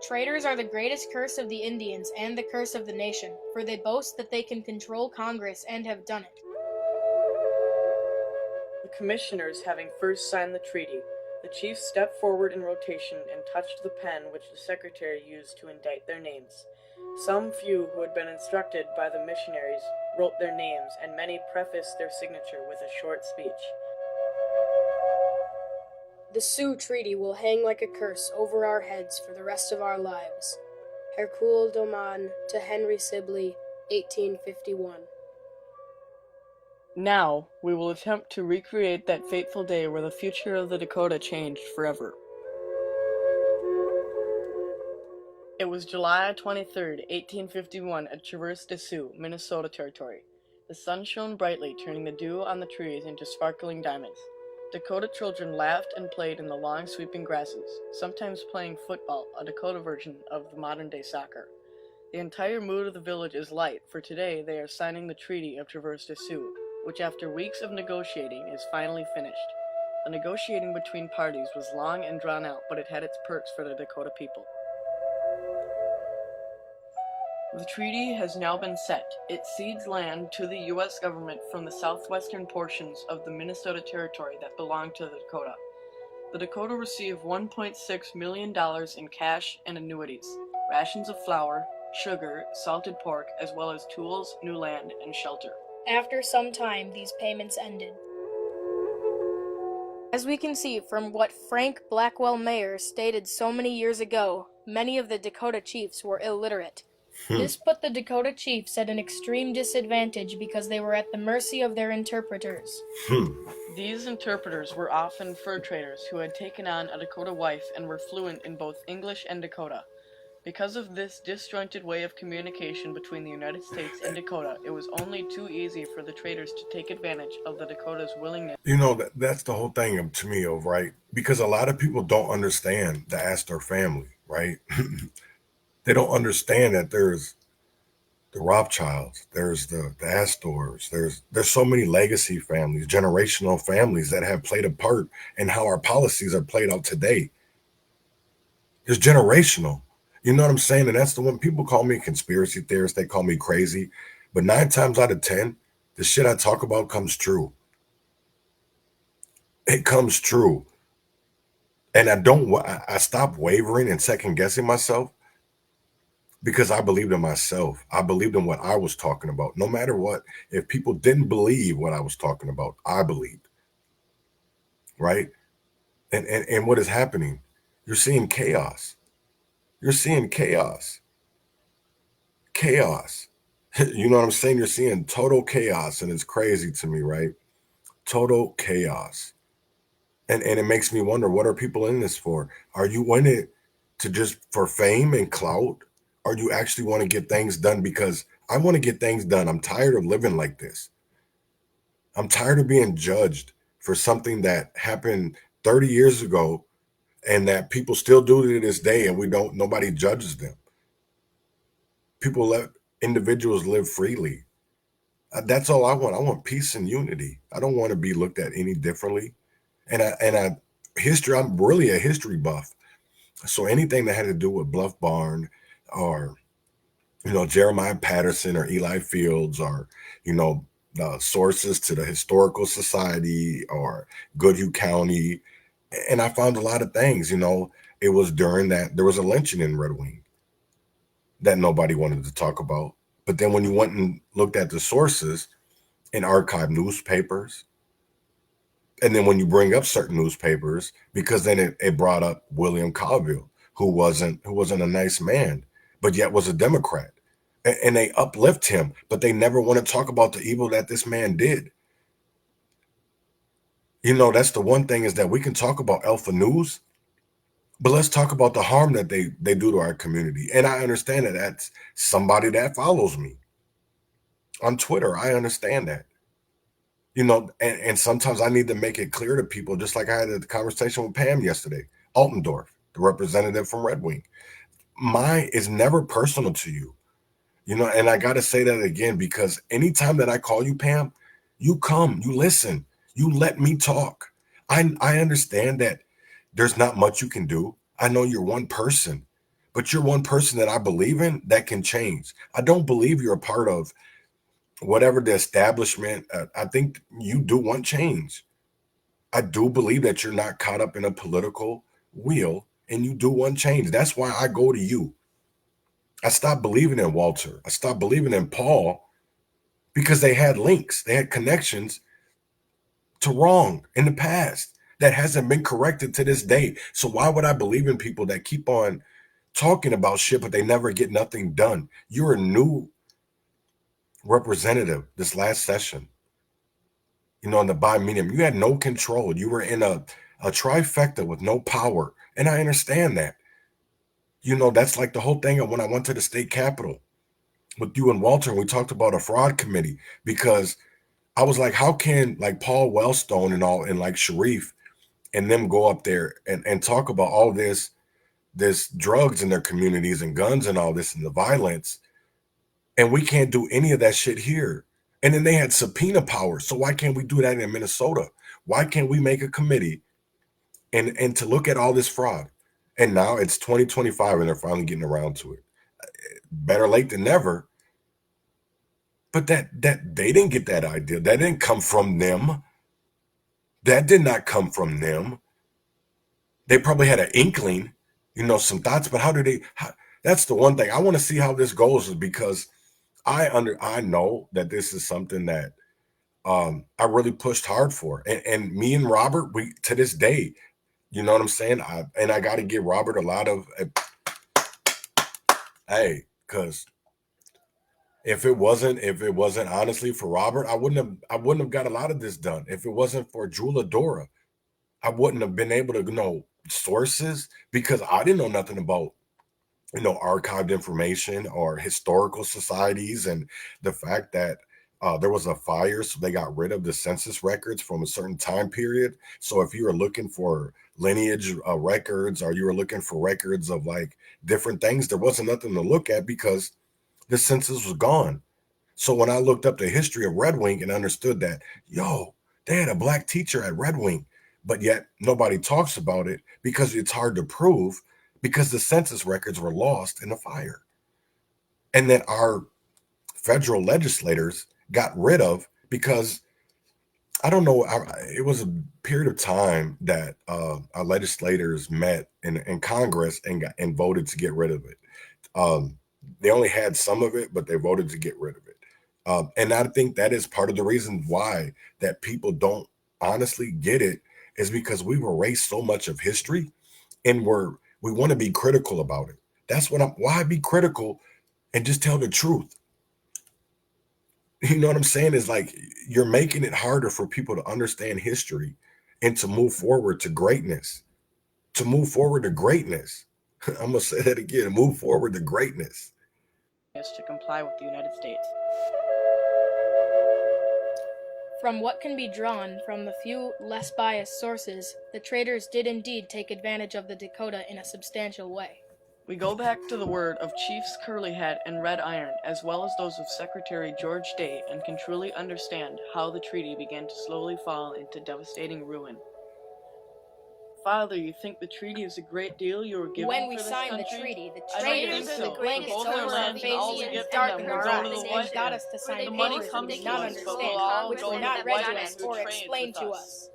Traders are the greatest curse of the Indians and the curse of the nation, for they boast that they can control Congress and have done it. The commissioners having first signed the treaty, the chiefs stepped forward in rotation and touched the pen which the secretary used to indite their names. Some few who had been instructed by the missionaries wrote their names, and many prefaced their signature with a short speech. The Sioux Treaty will hang like a curse over our heads for the rest of our lives. Hercule Doman to Henry Sibley, 1851. Now, we will attempt to recreate that fateful day where the future of the Dakota changed forever. It was July 23rd, 1851 at Traverse des Sioux, Minnesota Territory. The sun shone brightly, turning the dew on the trees into sparkling diamonds. Dakota children laughed and played in the long sweeping grasses, sometimes playing football, a Dakota version of the modern-day soccer. The entire mood of the village is light, for today they are signing the Treaty of Traverse des Sioux, which after weeks of negotiating is finally finished. The negotiating between parties was long and drawn out, but it had its perks for the Dakota people. The treaty has now been set. It cedes land to the U.S. government from the southwestern portions of the Minnesota Territory that belong to the Dakota. The Dakota receive $1.6 million in cash and annuities, rations of flour, sugar, salted pork, as well as tools, new land, and shelter. After some time, these payments ended. As we can see from what Frank Blackwell Mayer stated so many years ago, many of the Dakota chiefs were illiterate. This put the Dakota chiefs at an extreme disadvantage because they were at the mercy of their interpreters. These interpreters were often fur traders who had taken on a Dakota wife and were fluent in both English and Dakota. Because of this disjointed way of communication between the United States and Dakota, it was only too easy for the traders to take advantage of the Dakota's willingness. You know, that's the whole thing to me of, right? Because a lot of people don't understand the Astor family, right? They don't understand that there's the Rothschilds, there's the Astors, there's so many legacy families, generational families that have played a part in how our policies are played out today. It's generational. You know what I'm saying? And that's the one people call me a conspiracy theorist. They call me crazy. But 9 times out of 10, the shit I talk about comes true. It comes true. And I stopped wavering and second guessing myself because I believed in myself. I believed in what I was talking about. No matter what, if people didn't believe what I was talking about, I believed. Right? And what is happening? You're seeing chaos. You're seeing chaos. Chaos. You know what I'm saying? You're seeing total chaos, and it's crazy to me, right? Total chaos. And it makes me wonder, what are people in this for? Are you in it to just for fame and clout? Or do you actually want to get things done? Because I want to get things done. I'm tired of living like this. I'm tired of being judged for something that happened 30 years ago and that people still do to this day, and nobody judges them. People let individuals live freely. That's all I want. I want peace and unity. I don't want to be looked at any differently. I'm really a history buff. So anything that had to do with Bluff Barn or, Jeremiah Patterson or Eli Fields or, sources to the Historical Society or Goodhue County. And I found a lot of things, it was during that there was a lynching in Red Wing that nobody wanted to talk about. But then when you went and looked at the sources in archived newspapers, and then when you bring up certain newspapers, because then it brought up William Colville, who wasn't a nice man, but yet was a Democrat. And they uplift him, but they never want to talk about the evil that this man did. That's the one thing, is that we can talk about Alpha News, but let's talk about the harm that they do to our community. And I understand that that's somebody that follows me on Twitter. I understand that. And sometimes I need to make it clear to people, just like I had a conversation with Pam yesterday, Altendorf, the representative from Red Wing. Mine is never personal to you, and I got to say that again, because anytime that I call you, Pam, you come, you listen, you let me talk. I understand that there's not much you can do. I know you're one person, but you're one person that I believe in that can change. I don't believe you're a part of whatever the establishment. I think you do want change. I do believe that you're not caught up in a political wheel and you do want change. That's why I go to you. I stopped believing in Walter. I stopped believing in Paul because they had links. They had connections to wrong in the past that hasn't been corrected to this day. So why would I believe in people that keep on talking about shit, but they never get nothing done? You're a new representative this last session, in the bi-medium. You had no control. You were in a trifecta with no power. And I understand that. That's like the whole thing of when I went to the state capitol with you and Walter, and we talked about a fraud committee, because I was like, how can like Paul Wellstone and all, and like Sharif and them go up there and talk about all this drugs in their communities and guns and all this and the violence, and we can't do any of that shit here. And then they had subpoena power. So why can't we do that in Minnesota? Why can't we make a committee and to look at all this fraud? And now it's 2025 and they're finally getting around to it. Better late than never. But that they didn't get that idea. That didn't come from them. That did not come from them. They probably had an inkling, some thoughts, but that's the one thing I want to see how this goes, is because I know that this is something that I really pushed hard for, and me and Robert, we to this day, you know what I'm saying. I got to give Robert a lot of, because if it wasn't honestly for Robert, I wouldn't have got a lot of this done. If it wasn't for Jula Dora, I wouldn't have been able to know sources, because I didn't know nothing about archived information or historical societies, and the fact that there was a fire, so they got rid of the census records from a certain time period. So if you were looking for lineage records, or you were looking for records of like different things, there wasn't nothing to look at because the census was gone. So when I looked up the history of Red Wing and understood that, they had a black teacher at Red Wing, but yet nobody talks about it because it's hard to prove, because the census records were lost in the fire. And then our federal legislators got rid of, because I don't know, it was a period of time that our legislators met in Congress and voted to get rid of it. They only had some of it, but they voted to get rid of it. And I think that is part of the reason why that people don't honestly get it, is because we've erased so much of history, and we want to be critical about it. That's why be critical and just tell the truth. You know what I'm saying? Is like, you're making it harder for people to understand history and to move forward to greatness. To move forward to greatness. I'm going to say that again. Move forward to greatness. To comply with the United States. From what can be drawn from the few less biased sources, the traders did indeed take advantage of the Dakota in a substantial way. We go back to the word of Chiefs Curlyhead and Red Iron, as well as those of Secretary George Day, and can truly understand how the treaty began to slowly fall into devastating ruin. Father, you think the treaty is a great deal you were given when we for this signed country? the treaty, the I traders don't think threw so. blankets Both over our our lands and all we faces get and from them darkened will our go to eyes the and white got man. us to sign The money papers comes we did to not us, but we'll understand, all which go were to not the read white to man us who or trades explained with to us. us.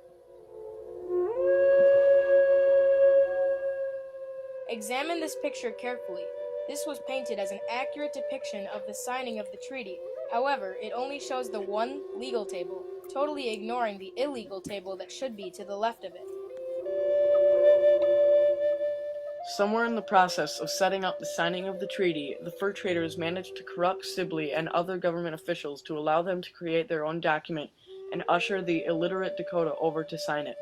Examine this picture carefully. This was painted as an accurate depiction of the signing of the treaty. However, it only shows the one legal table, totally ignoring the illegal table that should be to the left of it. Somewhere in the process of setting up the signing of the treaty, the fur traders managed to corrupt Sibley and other government officials to allow them to create their own document and usher the illiterate Dakota over to sign it.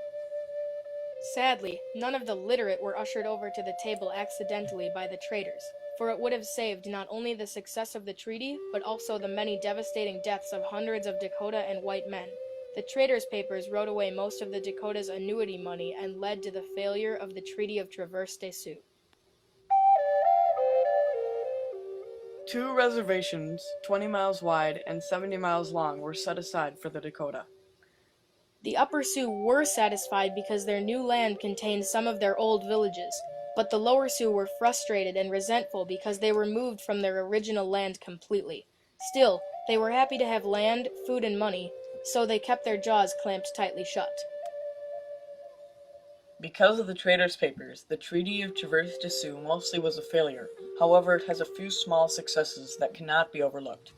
Sadly, none of the literate were ushered over to the table accidentally by the traders, for it would have saved not only the success of the treaty, but also the many devastating deaths of hundreds of Dakota and white men. The traders' papers wrote away most of the Dakota's annuity money and led to the failure of the Treaty of Traverse des Sioux. 2 reservations, 20 miles wide and 70 miles long, were set aside for the Dakota. The Upper Sioux were satisfied because their new land contained some of their old villages, but the Lower Sioux were frustrated and resentful because they were moved from their original land completely. Still, they were happy to have land, food, and money, so they kept their jaws clamped tightly shut. Because of the traders' papers, the Treaty of Traverse des Sioux mostly was a failure. However, it has a few small successes that cannot be overlooked.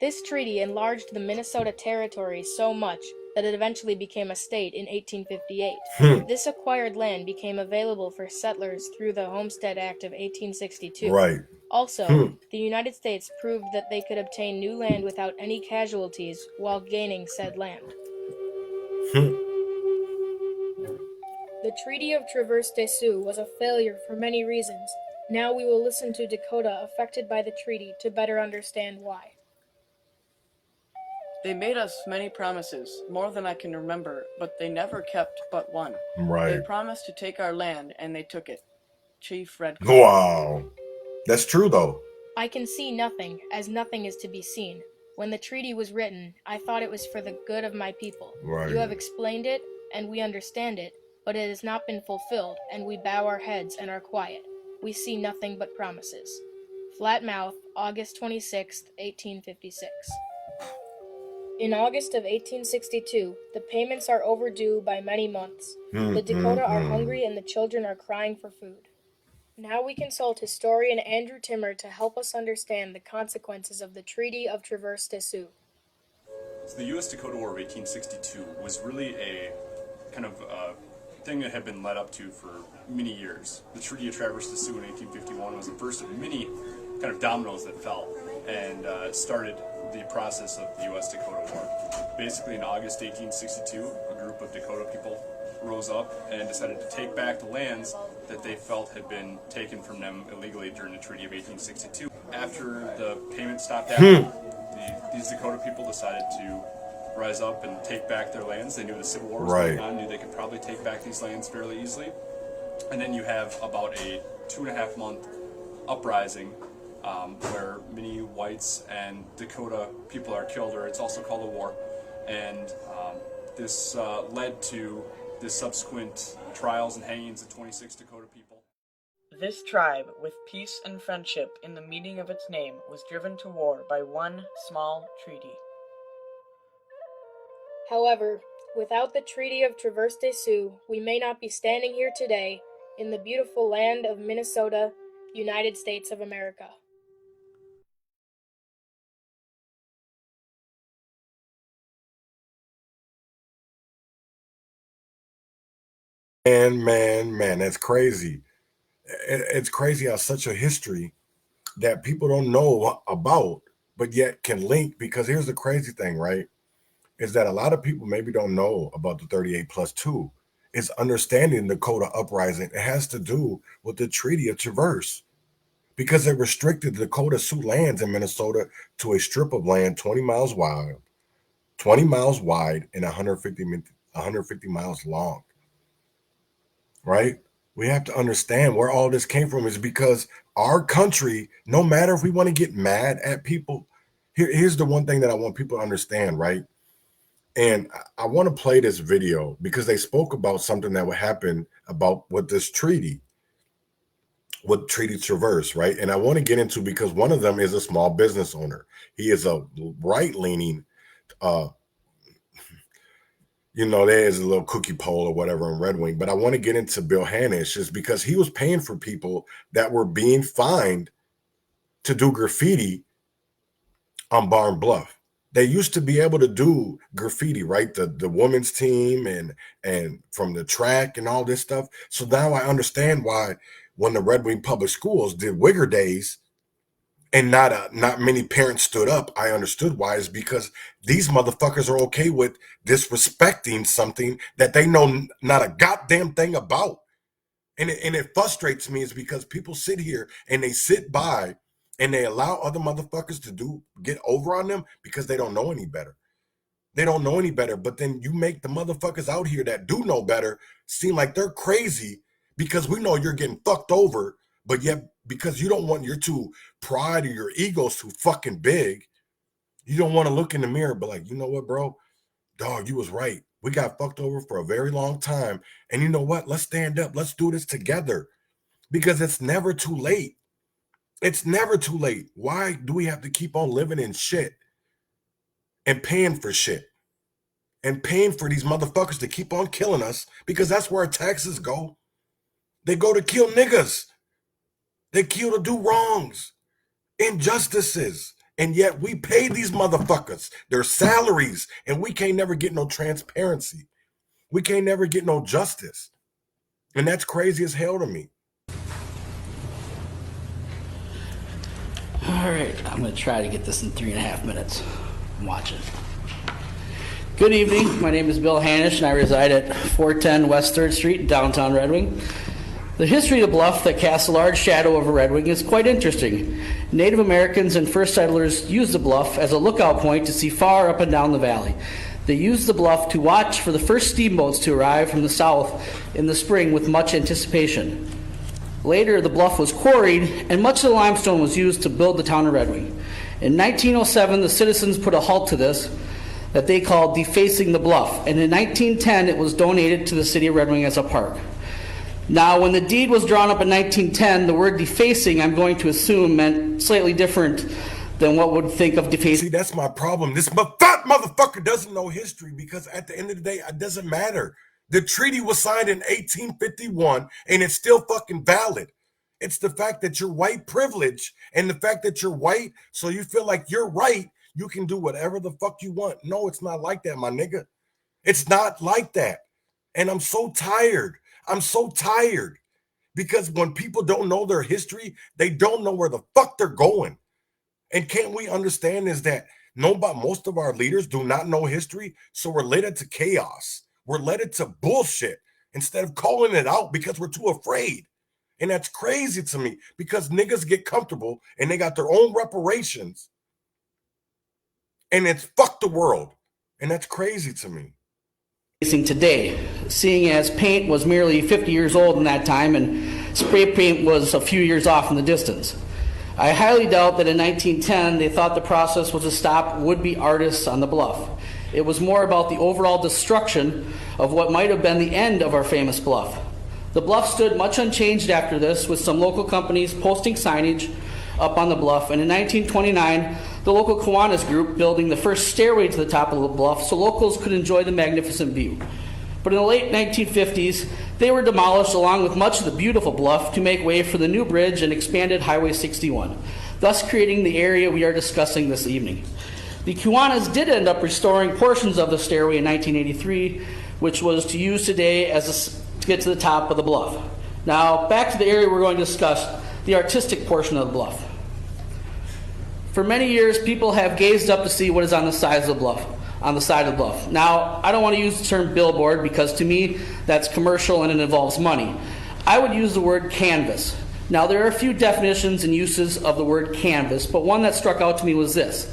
This treaty enlarged the Minnesota Territory so much that it eventually became a state in 1858. This acquired land became available for settlers through the Homestead Act of 1862. Right. Also, the United States proved that they could obtain new land without any casualties while gaining said land. The Treaty of Traverse des Sioux was a failure for many reasons. Now we will listen to Dakota affected by the treaty to better understand why. They made us many promises, more than I can remember, but they never kept but one. Right. They promised to take our land, and they took it. Chief Red. Wow. That's true, though. I can see nothing, as nothing is to be seen. When the treaty was written, I thought it was for the good of my people. Right. You have explained it, and we understand it, but it has not been fulfilled, and we bow our heads and are quiet. We see nothing but promises. Flatmouth, August 26, 1856. In August of 1862, the payments are overdue by many months. The Dakota are hungry and the children are crying for food. Now we consult historian Andrew Timmer to help us understand the consequences of the Treaty of Traverse des Sioux. So the U.S.-Dakota War of 1862 was really a kind of thing that had been led up to for many years. The Treaty of Traverse des Sioux in 1851 was the first of many kind of dominoes that fell and started the process of the U.S.-Dakota War. Basically, in August 1862, a group of Dakota people rose up and decided to take back the lands that they felt had been taken from them illegally during the Treaty of 1862. After the payment stopped happening, these Dakota people decided to rise up and take back their lands. They knew the Civil War was going on, knew they could probably take back these lands fairly easily. And then you have about a 2.5-month uprising where many whites and Dakota people are killed, or it's also called a war. And this led to the subsequent trials and hangings of 26 Dakota people. This tribe, with peace and friendship in the meaning of its name, was driven to war by one small treaty. However, without the Treaty of Traverse des Sioux, we may not be standing here today in the beautiful land of Minnesota, United States of America. Man, that's crazy. It's crazy how such a history that people don't know about, but yet can link, because here's the crazy thing, right? Is that a lot of people maybe don't know about the 38+2. It's understanding the Dakota uprising. It has to do with the Treaty of Traverse, because it restricted the Dakota Sioux lands in Minnesota to a strip of land 20 miles wide and 150 miles long. Right? We have to understand where all this came from, is because our country, no matter if we want to get mad at people, here's the one thing that I want people to understand, right? And I want to play this video because they spoke about something that would happen about with this treaty, with Treaty Traverse, right? And I want to get into, because one of them is a small business owner. He is a right-leaning there's a little cookie poll or whatever in Red Wing, but I want to get into Bill Hanisch, is because he was paying for people that were being fined to do graffiti on Barn Bluff. They used to be able to do graffiti, right? The women's team and from the track and all this stuff. So now I understand why when the Red Wing Public Schools did Wigger Days, and not many parents stood up, I understood why. Is because these motherfuckers are okay with disrespecting something that they know not a goddamn thing about. And it frustrates me, is because people sit here and they sit by and they allow other motherfuckers to get over on them because they don't know any better. They don't know any better. But then you make the motherfuckers out here that do know better seem like they're crazy, because we know you're getting fucked over. But yet, because you don't want your pride or your ego's too fucking big, you don't want to look in the mirror, but like, you know what, bro? Dog, you was right. We got fucked over for a very long time. And you know what? Let's stand up. Let's do this together, because it's never too late. It's never too late. Why do we have to keep on living in shit and paying for shit and paying for these motherfuckers to keep on killing us? Because that's where our taxes go. They go to kill niggas. They kill to do wrongs, injustices, and yet we pay these motherfuckers their salaries, and we can't never get no transparency. We can't never get no justice, and that's crazy as hell to me. All right, I'm going to try to get this in 3.5 minutes. Watch it. Good evening. My name is Bill Hanisch, and I reside at 410 West 3rd Street, downtown Red Wing. The history of the bluff that casts a large shadow over Red Wing is quite interesting. Native Americans and first settlers used the bluff as a lookout point to see far up and down the valley. They used the bluff to watch for the first steamboats to arrive from the south in the spring with much anticipation. Later, the bluff was quarried, and much of the limestone was used to build the town of Red Wing. In 1907, the citizens put a halt to this that they called defacing the bluff, and in 1910, it was donated to the city of Red Wing as a park. Now, when the deed was drawn up in 1910, the word defacing, I'm going to assume, meant slightly different than what would think of defacing. See, that's my problem. This fat motherfucker doesn't know history, because at the end of the day, it doesn't matter. The treaty was signed in 1851, and it's still fucking valid. It's the fact that you're white privilege, and the fact that you're white, so you feel like you're right, you can do whatever the fuck you want. No, it's not like that, my nigga. It's not like that. And I'm so tired. I'm so tired, because when people don't know their history, they don't know where the fuck they're going. And can't we understand is that most of our leaders do not know history, so we're led into chaos. We're led into bullshit instead of calling it out because we're too afraid. And that's crazy to me, because niggas get comfortable and they got their own reparations, and it's fuck the world. And that's crazy to me. Today, seeing as paint was merely 50 years old in that time and spray paint was a few years off in the distance. I highly doubt that in 1910 they thought the process was to stop would-be artists on the bluff. It was more about the overall destruction of what might have been the end of our famous bluff. The bluff stood much unchanged after this, with some local companies posting signage up on the bluff, and in 1929, the local Kiwanis group building the first stairway to the top of the bluff so locals could enjoy the magnificent view. But in the late 1950s, they were demolished along with much of the beautiful bluff to make way for the new bridge and expanded Highway 61, thus creating the area we are discussing this evening. The Kiwanis did end up restoring portions of the stairway in 1983, which was to use today to get to the top of the bluff. Now, back to the area we're going to discuss, the artistic portion of the bluff. For many years, people have gazed up to see what is on the side of the bluff. Now, I don't want to use the term billboard, because to me, that's commercial and it involves money. I would use the word canvas. Now, there are a few definitions and uses of the word canvas, but one that struck out to me was this: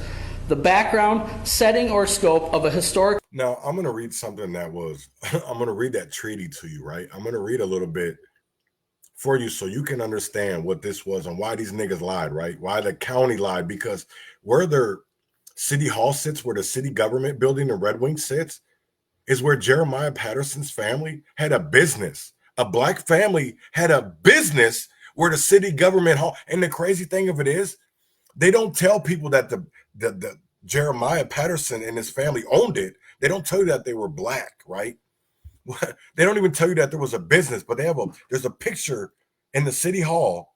the background, setting, or scope of a historic... Now, I'm going to read something that was... I'm going to read that treaty to you, right? I'm going to read a little bit for you so you can understand what this was and why these niggas lied, right? Why the county lied, because where their city hall sits, where the city government building in Red Wing sits, is where Jeremiah Patterson's family had a business. A black family had a business where the city government hall... And the crazy thing of it is, they don't tell people that the Jeremiah Patterson and his family owned it. They don't tell you that they were black, right? They don't even tell you that there was a business, but there's a picture in the city hall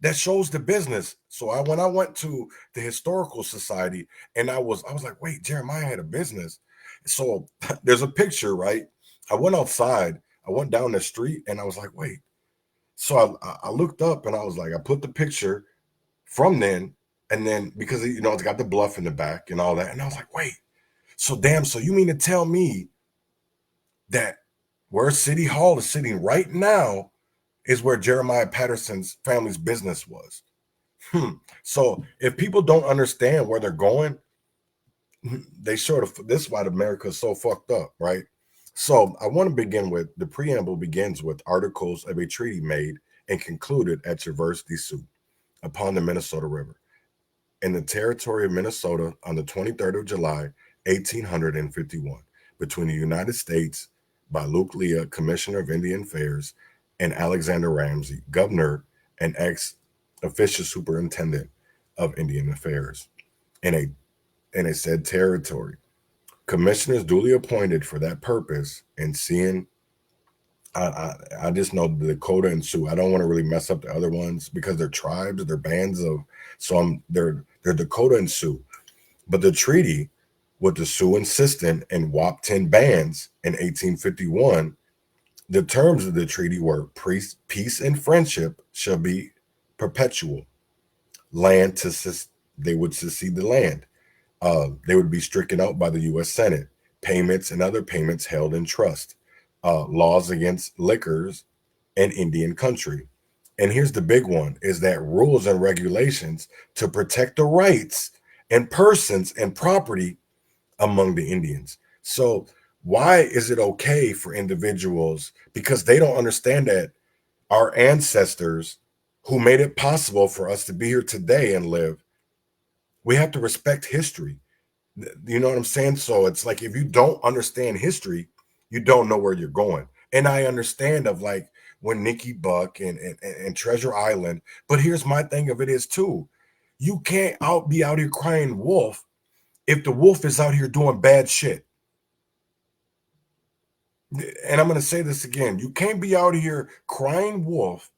that shows the business. So when I went to the historical society, and I was like, wait, Jeremiah had a business. So there's a picture, right? I went outside, I went down the street, and I was like, wait. So I looked up, and I was like, I put the picture from then, and then because it's got the bluff in the back and all that, and I was like, wait. So you mean to tell me that where City Hall is sitting right now is where Jeremiah Patterson's family's business was? So if people don't understand where they're going, this is why America is so fucked up, right? So I want to begin with, the preamble begins with articles of a treaty made and concluded at Traverse des Sioux upon the Minnesota River in the territory of Minnesota on the 23rd of July, 1851, between the United States by Luke Leah, Commissioner of Indian Affairs, and Alexander Ramsey, Governor and ex-official Superintendent of Indian Affairs, in a said territory. Commissioners duly appointed for that purpose, and seeing, I just know the Dakota and Sioux. I don't want to really mess up the other ones because they're tribes, they're bands of, they're Dakota and Sioux. But the treaty with the Sioux insistent and Wapton bands in 1851, the terms of the treaty were peace and friendship shall be perpetual. They would secede the land. They would be stricken out by the U.S. Senate. Payments and other payments held in trust. Laws against liquors and Indian country. And here's the big one is that rules and regulations to protect the rights and persons and property among the Indians. So why is it okay for individuals? Because they don't understand that our ancestors who made it possible for us to be here today and live, we have to respect history. You know what I'm saying? So it's like if you don't understand history, you don't know where you're going. And I understand of like when Nikki Buck and Treasure Island, but here's my thing of it is too. You can't be out here crying wolf if the wolf is out here doing bad shit. And I'm going to say this again. You can't be out here crying wolf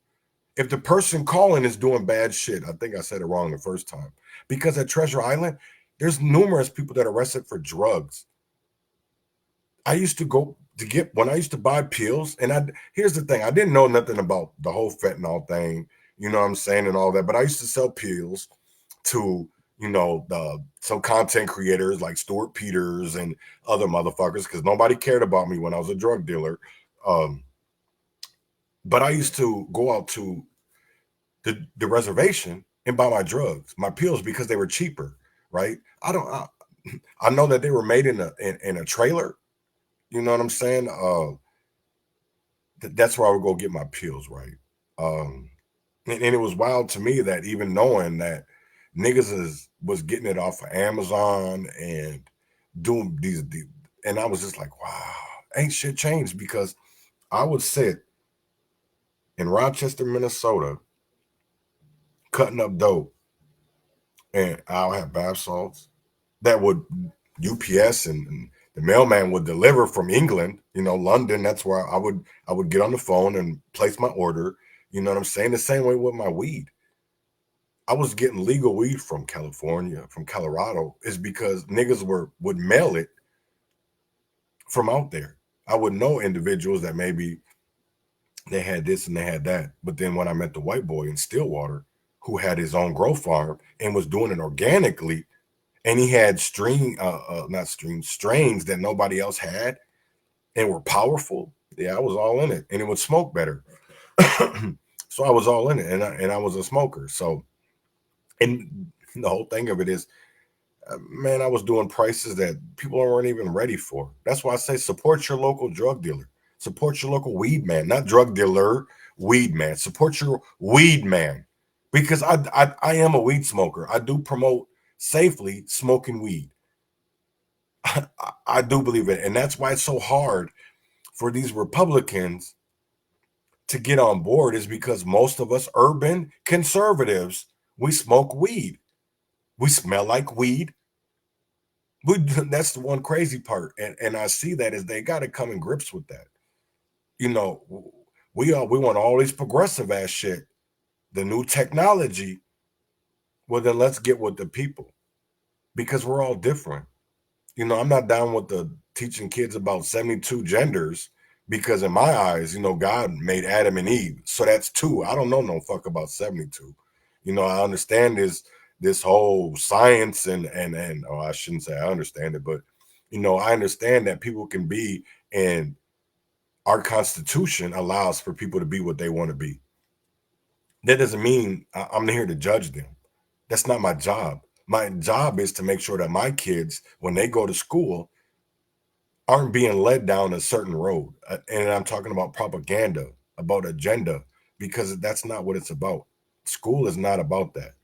if the person calling is doing bad shit. I think I said it wrong the first time. Because at Treasure Island, there's numerous people that are arrested for drugs. I used to go to get when I used to buy pills, and here's the thing, I didn't know nothing about the whole fentanyl thing, you know what I'm saying, and all that, but I used to sell pills to, you know, some content creators like Stuart Peters and other motherfuckers, because nobody cared about me when I was a drug dealer. But I used to go out to the reservation and buy my drugs, my pills, because they were cheaper, right? I know that they were made in a trailer. You know what I'm saying? That's where I would go get my pills, right? And it was wild to me that even knowing that niggas was getting it off of Amazon and doing these, and I was just like, wow, ain't shit changed, because I would sit in Rochester, Minnesota, cutting up dope, and I'll have bath salts that would UPS and the mailman would deliver from England, you know, London. That's where I would get on the phone and place my order. You know what I'm saying? The same way with my weed. I was getting legal weed from California, from Colorado, is because niggas would mail it from out there. I would know individuals that maybe they had this and they had that. But then when I met the white boy in Stillwater, who had his own grow farm and was doing it organically, and he had strains that nobody else had and were powerful. Yeah, I was all in it, and it would smoke better. So I was all in it, and I was a smoker. So, and the whole thing of it is, man, I was doing prices that people weren't even ready for. That's why I say support your local drug dealer, support your local weed man, not drug dealer, weed man. Support your weed man, because I am a weed smoker. I do promote safely smoking weed. I do believe it. And that's why it's so hard for these Republicans to get on board, is because most of us urban conservatives, we smoke weed. We smell like weed. That's the one crazy part. And I see that is they got to come in grips with that. You know, we want all these progressive ass shit, the new technology. Well, then let's get with the people, because we're all different. You know, I'm not down with the teaching kids about 72 genders, because in my eyes, you know, God made Adam and Eve. So that's two. I don't know no fuck about 72. You know, I understand this whole science and oh, I shouldn't say I understand it, but you know, I understand that people can be, and our Constitution allows for people to be what they want to be. That doesn't mean I'm here to judge them. That's not my job. My job is to make sure that my kids, when they go to school, aren't being led down a certain road. And I'm talking about propaganda, about agenda, because that's not what it's about. School is not about that.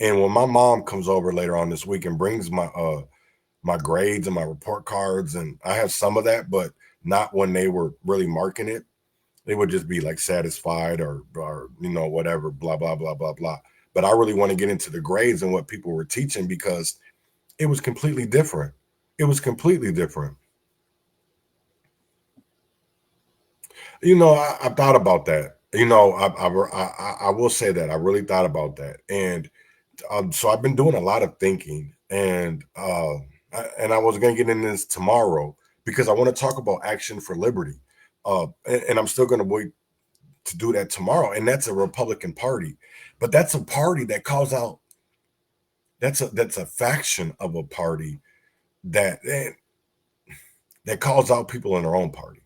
And when my mom comes over later on this week and brings my grades and my report cards, and I have some of that, but not when they were really marking it. They would just be like satisfied or you know, whatever, blah, blah, blah, blah, blah. But I really want to get into the grades and what people were teaching, because it was completely different. It was completely different. You know, I thought about that. You know, I will say that I really thought about that, and so I've been doing a lot of thinking, and I was going to get into this tomorrow, because I want to talk about Action for Liberty, and I'm still going to wait to do that tomorrow, and that's a Republican Party, but that's a party that calls out. That's a faction of a party that calls out people in their own party.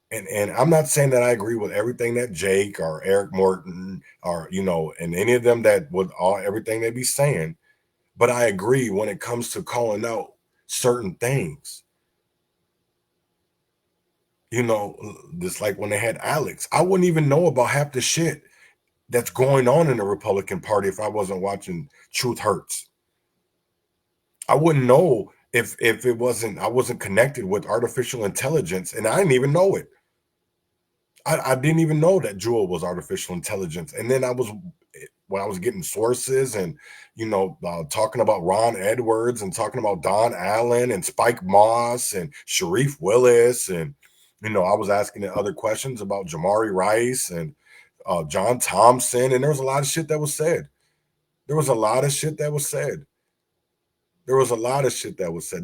And I'm not saying that I agree with everything that Jake or Eric Morton or, and any of them that with everything they be saying, but I agree when it comes to calling out certain things. Just like when they had Alex, I wouldn't even know about half the shit that's going on in the Republican Party if I wasn't watching Truth Hurts. I wouldn't know if I wasn't connected with artificial intelligence, and I didn't even know it. I didn't even know that Jewel was artificial intelligence. And then when I was getting sources and, talking about Ron Edwards and talking about Don Allen and Spike Moss and Sharif Willis. And, I was asking other questions about Jamari Rice and John Thompson. And there was a lot of shit that was said.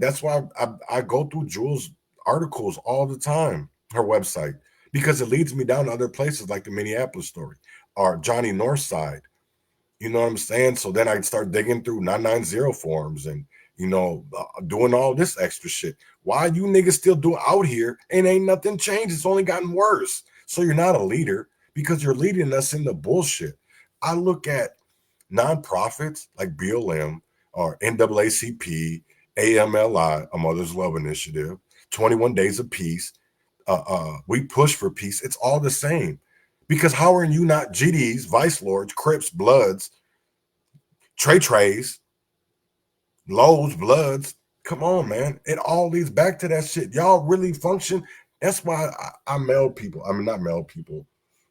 That's why I go through Jewel's articles all the time, her website, because it leads me down to other places like the Minneapolis story or Johnny Northside. You know what I'm saying? So then I start digging through 990 forums and, doing all this extra shit. Why you niggas still doing out here and ain't nothing changed? It's only gotten worse. So you're not a leader because you're leading us into bullshit. I look at nonprofits like BLM or NAACP, AMLI, A Mother's Love Initiative, 21 Days of Peace, We Push for Peace. It's all the same. Because how are you not GDs, Vice Lords, Crips, Bloods, Trays, Lows, Bloods? Come on, man. It all leads back to that shit. Y'all really function. That's why I meld people. I mean, not meld people.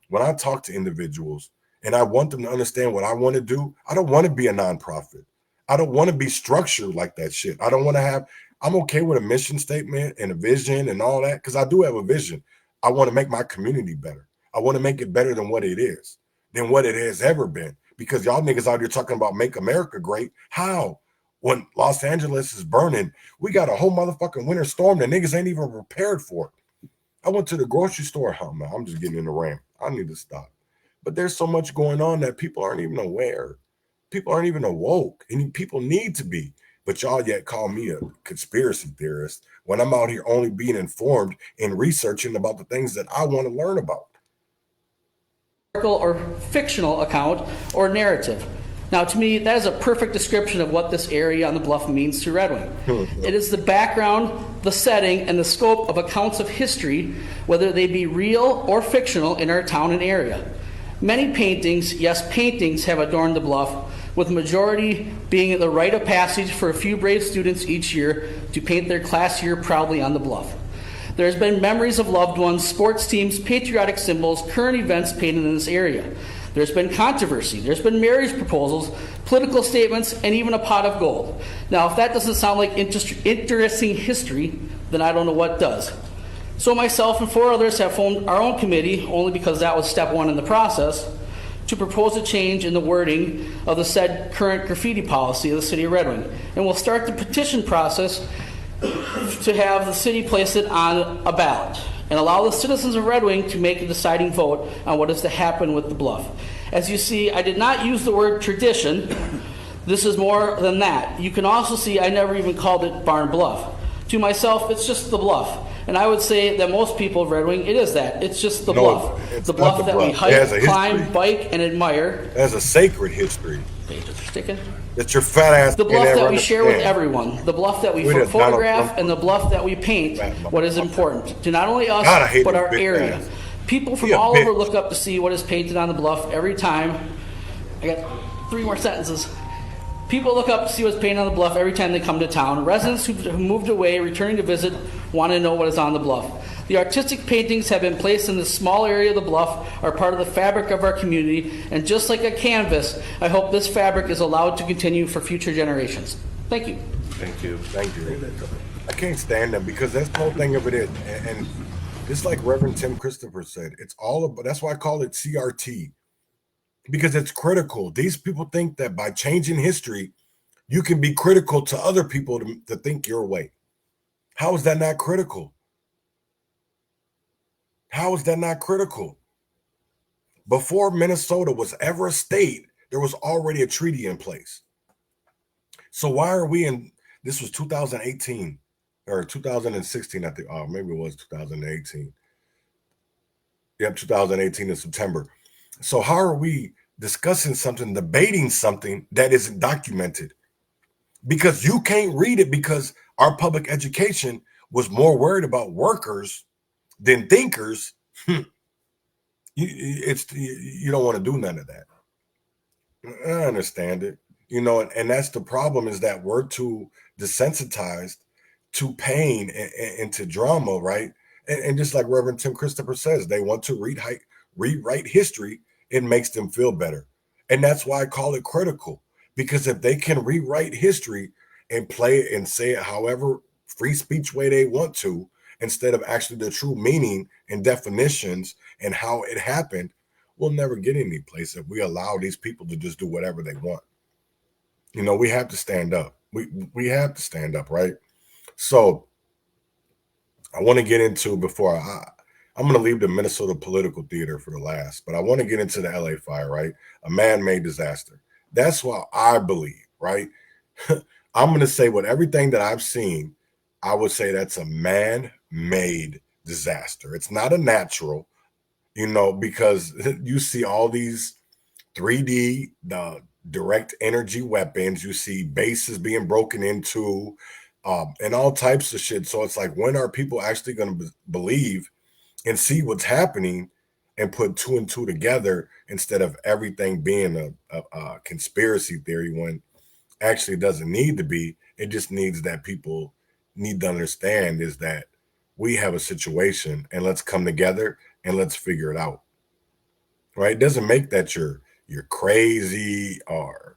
When I talk to individuals and I want them to understand what I want to do, I don't want to be a nonprofit. I don't want to be structured like that shit. I don't want to have, I'm okay with a mission statement and a vision and all that because I do have a vision. I want to make my community better. I want to make it better than what it is, than what it has ever been. Because y'all niggas out here talking about make America great. How? When Los Angeles is burning, we got a whole motherfucking winter storm that niggas ain't even prepared for. I went to the grocery store. Oh, man, I'm just getting in the rant. I need to stop. But there's so much going on that people aren't even aware. People aren't even awoke. And people need to be. But y'all yet call me a conspiracy theorist when I'm out here only being informed and researching about the things that I want to learn about. Or fictional account or narrative. Now, to me, that is a perfect description of what this area on the bluff means to Red Wing. It is the background, the setting, and the scope of accounts of history, whether they be real or fictional, in our town and area. Many paintings, yes, paintings, have adorned the bluff, with the majority being the rite of passage for a few brave students each year to paint their class year proudly on the bluff. There's been memories of loved ones, sports teams, patriotic symbols, current events painted in this area. There's been controversy. There's been marriage proposals, political statements, and even a pot of gold. Now, if that doesn't sound like interesting history, then I don't know what does. So myself and 4 others have formed our own committee, only because that was step 1 in the process, to propose a change in the wording of the said current graffiti policy of the city of Red Wing. And we'll start the petition process to have the city place it on a ballot and allow the citizens of Red Wing to make a deciding vote on what is to happen with the bluff. As you see, I did not use the word tradition. This is more than that. You can also see I never even called it Barn Bluff. To myself, it's just the bluff. And I would say that most people of Red Wing, it is that. It's just the bluff. The bluff that we hike, climb, bike, and admire. It has a sacred history. Pages are sticking. It's your fat ass. The bluff that we share with everyone. The bluff that we photograph and the bluff that we paint what is important to not only us, but our area. People from all over look up to see what is painted on the bluff every time. I got 3 more sentences. People look up to see what's painted on the bluff every time they come to town. Residents who moved away, returning to visit, want to know what is on the bluff. The artistic paintings have been placed in this small area of the bluff, are part of the fabric of our community, and just like a canvas, I hope this fabric is allowed to continue for future generations. Thank you. Thank you. Thank you. I can't stand them because that's the whole thing of it is. And just like Reverend Tim Christopher said, it's all about, that's why I call it CRT. Because it's critical. These people think that by changing history, you can be critical to other people to think your way. How is that not critical? How is that not critical? Before Minnesota was ever a state, there was already a treaty in place. So why are we in, this was 2018 or 2016, I think, maybe it was 2018. Yep, 2018 in September. So how are we discussing something, debating something that isn't documented? Because you can't read it because our public education was more worried about workers than thinkers. You don't want to do none of that. I understand it, and that's the problem, is that we're too desensitized to pain and to drama, right? And just like Reverend Tim Christopher says, they want to rewrite history. It makes them feel better, and that's why I call it critical. Because if they can rewrite history and play it and say it however free speech way they want to, instead of actually the true meaning and definitions and how it happened, we'll never get any place if we allow these people to just do whatever they want. We have to stand up. We have to stand up, right? So I want to get into, before I'm going to leave the Minnesota political theater for the last, but I want to get into the LA fire, right? A man-made disaster. That's what I believe, right? I'm going to say, with everything that I've seen, I would say that's a man-made disaster. It's not a natural, because you see all these 3D, the direct energy weapons, you see bases being broken into, and all types of shit. So it's like, when are people actually going to believe and see what's happening and put two and two together, instead of everything being a conspiracy theory, when actually doesn't need to be? It just needs that people need to understand is that we have a situation, and let's come together and let's figure it out. Right? It doesn't make that you're crazy, or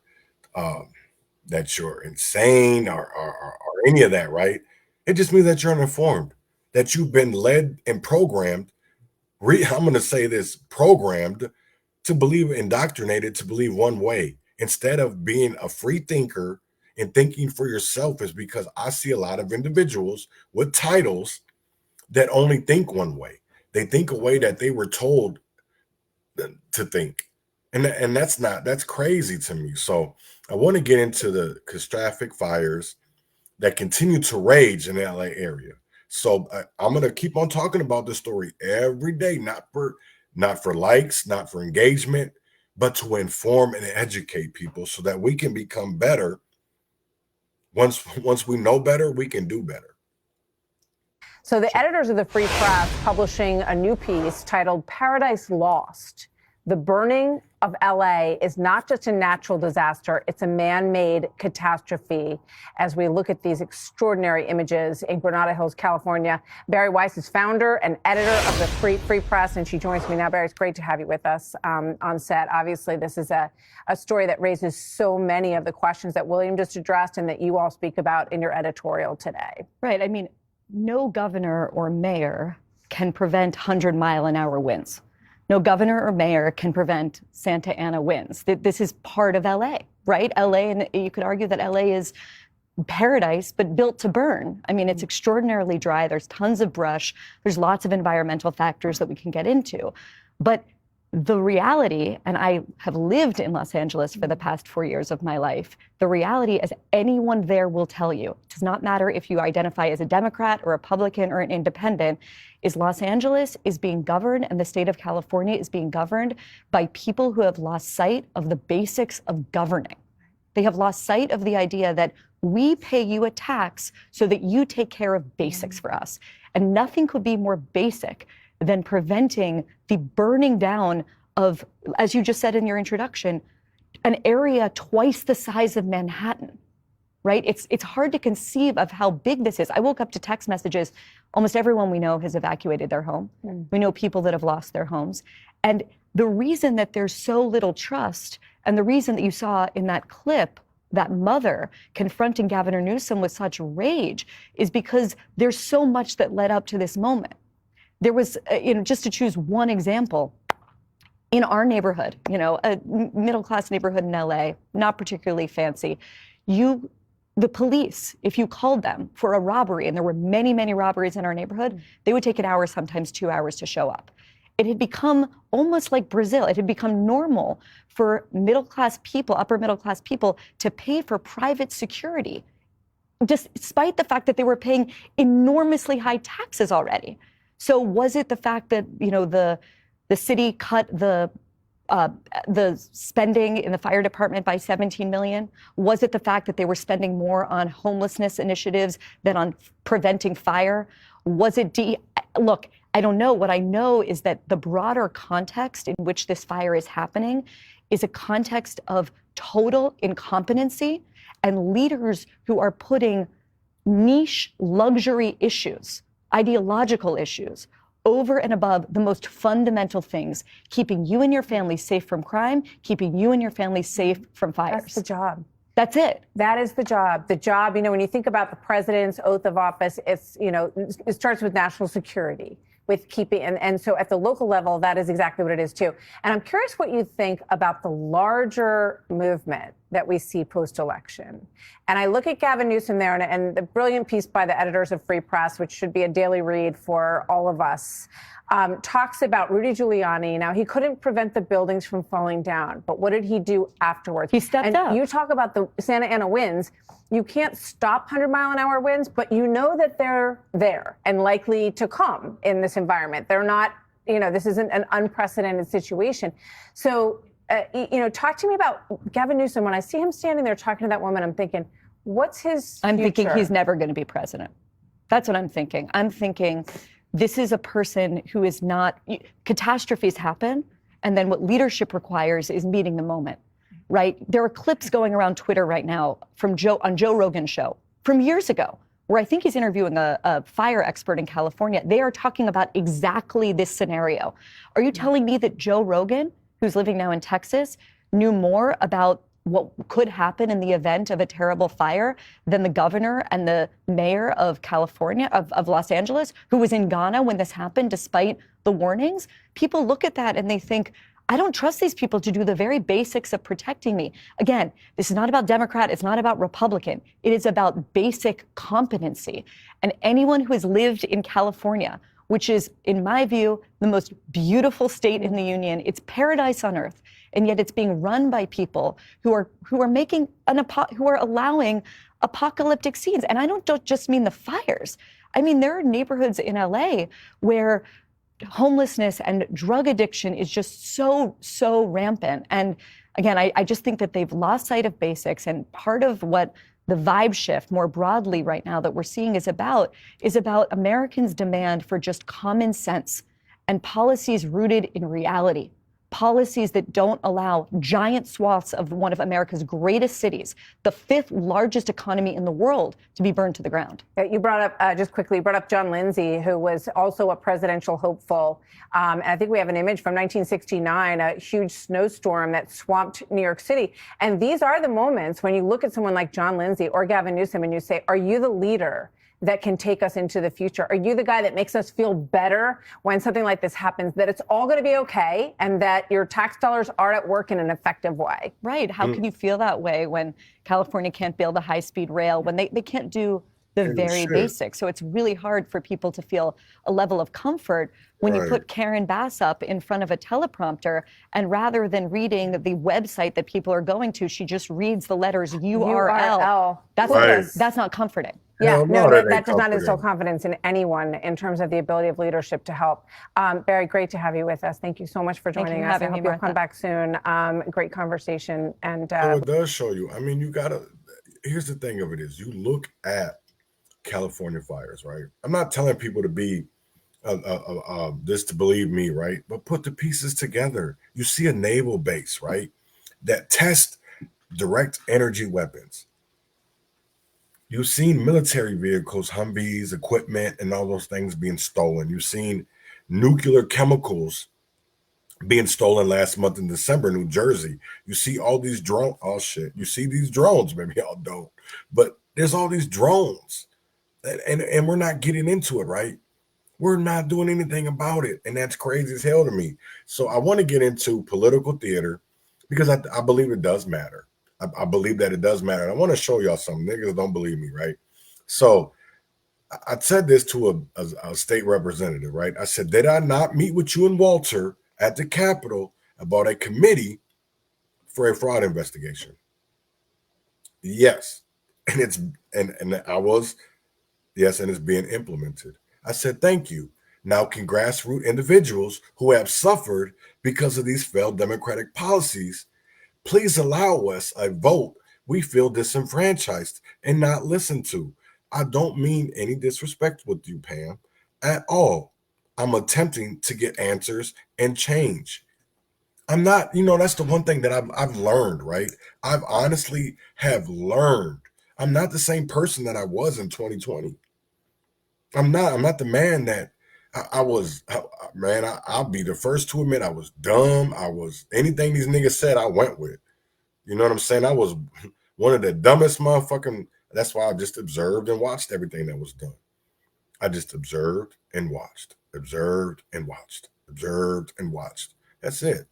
that you're insane, or any of that, right? It just means that you're uninformed, that you've been led and programmed. I'm going to say this: programmed to believe, indoctrinated to believe one way, instead of being a free thinker and thinking for yourself. Is because I see a lot of individuals with titles that only think one way. They think a way that they were told to think. And that's crazy to me. So I want to get into the catastrophic fires that continue to rage in the LA area. So I'm going to keep on talking about this story every day, not for likes, not for engagement, but to inform and educate people so that we can become better. Once we know better, we can do better. So the editors of the Free Press publishing a new piece titled "Paradise Lost. The burning of LA is not just a natural disaster, it's a man-made catastrophe." As we look at these extraordinary images in Granada Hills, California, Barry Weiss is founder and editor of the Free Press, and she joins me now. Barry, it's great to have you with us on set. Obviously, this is a story that raises so many of the questions that William just addressed and that you all speak about in your editorial today. Right. I mean, no governor or mayor can prevent 100-mile-an-hour winds. No governor or mayor can prevent Santa Ana winds. This is part of LA, right? LA, and you could argue that LA is paradise, but built to burn. I mean, it's extraordinarily dry. There's tons of brush. There's lots of environmental factors that we can get into. But the reality, and I have lived in Los Angeles for the past 4 years of my life, the reality, as anyone there will tell you, it does not matter if you identify as a Democrat or Republican or an independent, is Los Angeles is being governed, and the state of California is being governed by people who have lost sight of the basics of governing. They have lost sight of the idea that we pay you a tax so that you take care of basics for us. And nothing could be more basic than preventing the burning down of, as you just said in your introduction, an area twice the size of Manhattan, right? It's hard to conceive of how big this is. I woke up to text messages. Almost everyone we know has evacuated their home. We know people that have lost their homes. And the reason that there's so little trust, and the reason that you saw in that clip that mother confronting Governor Newsom with such rage, is because there's so much that led up to this moment. There was, just to choose one example, in our neighborhood, a middle-class neighborhood in LA, not particularly fancy, the police, if you called them for a robbery, and there were many, many robberies in our neighborhood, they would take an hour, sometimes 2 hours to show up. It had become almost like Brazil. It had become normal for middle-class people, upper middle-class people, to pay for private security, despite the fact that they were paying enormously high taxes already. So was it the fact that, The city cut the spending in the fire department by 17 million? Was it the fact that they were spending more on homelessness initiatives than on preventing fire? Was it look, I don't know. What I know is that the broader context in which this fire is happening is a context of total incompetency and leaders who are putting niche luxury issues, ideological issues, over and above the most fundamental things, keeping you and your family safe from crime, keeping you and your family safe from fires. That's the job. That's it. That is the job. The job, when you think about the president's oath of office, it's, it starts with national security, with keeping, and so at the local level, that is exactly what it is too. And I'm curious what you think about the larger movement that we see post-election. And I look at Gavin Newsom there, and the brilliant piece by the editors of Free Press, which should be a daily read for all of us, talks about Rudy Giuliani. Now, he couldn't prevent the buildings from falling down, but what did he do afterwards? He stepped up. You talk about the Santa Ana winds. You can't stop 100-mile-an-hour winds, but you know that they're there and likely to come in this environment. They're not, this isn't an unprecedented situation. So, talk to me about Gavin Newsom. When I see him standing there talking to that woman, I'm thinking, what's his I'm future? thinking he's never going to be president. That's what I'm thinking. I'm thinking this is a person who is not, catastrophes happen, and then what leadership requires is meeting the moment, right? There are clips going around Twitter right now from on Joe Rogan's show from years ago, where I think he's interviewing a fire expert in California. They are talking about exactly this scenario. Are you telling me that Joe Rogan, who's living now in Texas, knew more about what could happen in the event of a terrible fire than the governor and the mayor of California, of Los Angeles, who was in Ghana when this happened, despite the warnings? People look at that and they think, I don't trust these people to do the very basics of protecting me. Again, this is not about Democrat. It's not about Republican. It is about basic competency. And anyone who has lived in California, which is, in my view, the most beautiful state in the union, it's paradise on earth. And yet it's being run by people who are making who are allowing apocalyptic scenes. And I don't just mean the fires. I mean, there are neighborhoods in LA where homelessness and drug addiction is just so rampant. And again, I just think that they've lost sight of basics. And part of what the vibe shift more broadly right now that we're seeing is about Americans' demand for just common sense and policies rooted in reality. Policies that don't allow giant swaths of one of America's greatest cities, the 5th largest economy in the world, to be burned to the ground. You brought up, just quickly, John Lindsay, who was also a presidential hopeful. And I think we have an image from 1969, a huge snowstorm that swamped New York City. And these are the moments when you look at someone like John Lindsay or Gavin Newsom and you say, are you the leader that can take us into the future? Are you the guy that makes us feel better when something like this happens, that it's all going to be okay and that your tax dollars are at work in an effective way? Right. How can you feel that way when California can't build a high-speed rail, when they can't do the very basics? So it's really hard for people to feel a level of comfort when you put Karen Bass up in front of a teleprompter, and rather than reading the website that people are going to, she just reads the letters URL. That's not comforting. Yeah, no, that does not instill confidence in anyone in terms of the ability of leadership to help. Barry, great to have you with us. Thank you so much for joining us. I hope you'll come back soon. Great conversation. And it does show you. I mean, here's the thing of it is, you look at California fires, right? I'm not telling people to be this to believe me, right? But put the pieces together. You see a naval base, right, that tests direct energy weapons. You've seen military vehicles, Humvees, equipment, and all those things being stolen. You've seen nuclear chemicals being stolen last month in December, New Jersey. You see all these drones. Oh, shit. You see these drones. Maybe y'all don't. But there's all these drones. And we're not getting into it, right? We're not doing anything about it. And that's crazy as hell to me. So I want to get into political theater because I believe it does matter. I believe that it does matter. And I want to show y'all something. Niggas don't believe me, right? So I said this to a state representative, right? I said, did I not meet with you and Walter at the Capitol about a committee for a fraud investigation? Yes. And it's being implemented. I said, thank you. Now can grassroots individuals who have suffered because of these failed democratic policies please allow us a vote we feel disenfranchised and not listened to? I don't mean any disrespect with you, Pam, at all. I'm attempting to get answers and change. I'm not, that's the one thing that I've learned, right? I've honestly have learned. I'm not the same person that I was in 2020. I'm not the man that I was. Man, I'll be the first to admit I was dumb. I was anything these niggas said, I went with. You know what I'm saying? I was one of the dumbest motherfucking. That's why I just observed and watched everything that was done. I just observed and watched, observed and watched, observed and watched. That's it.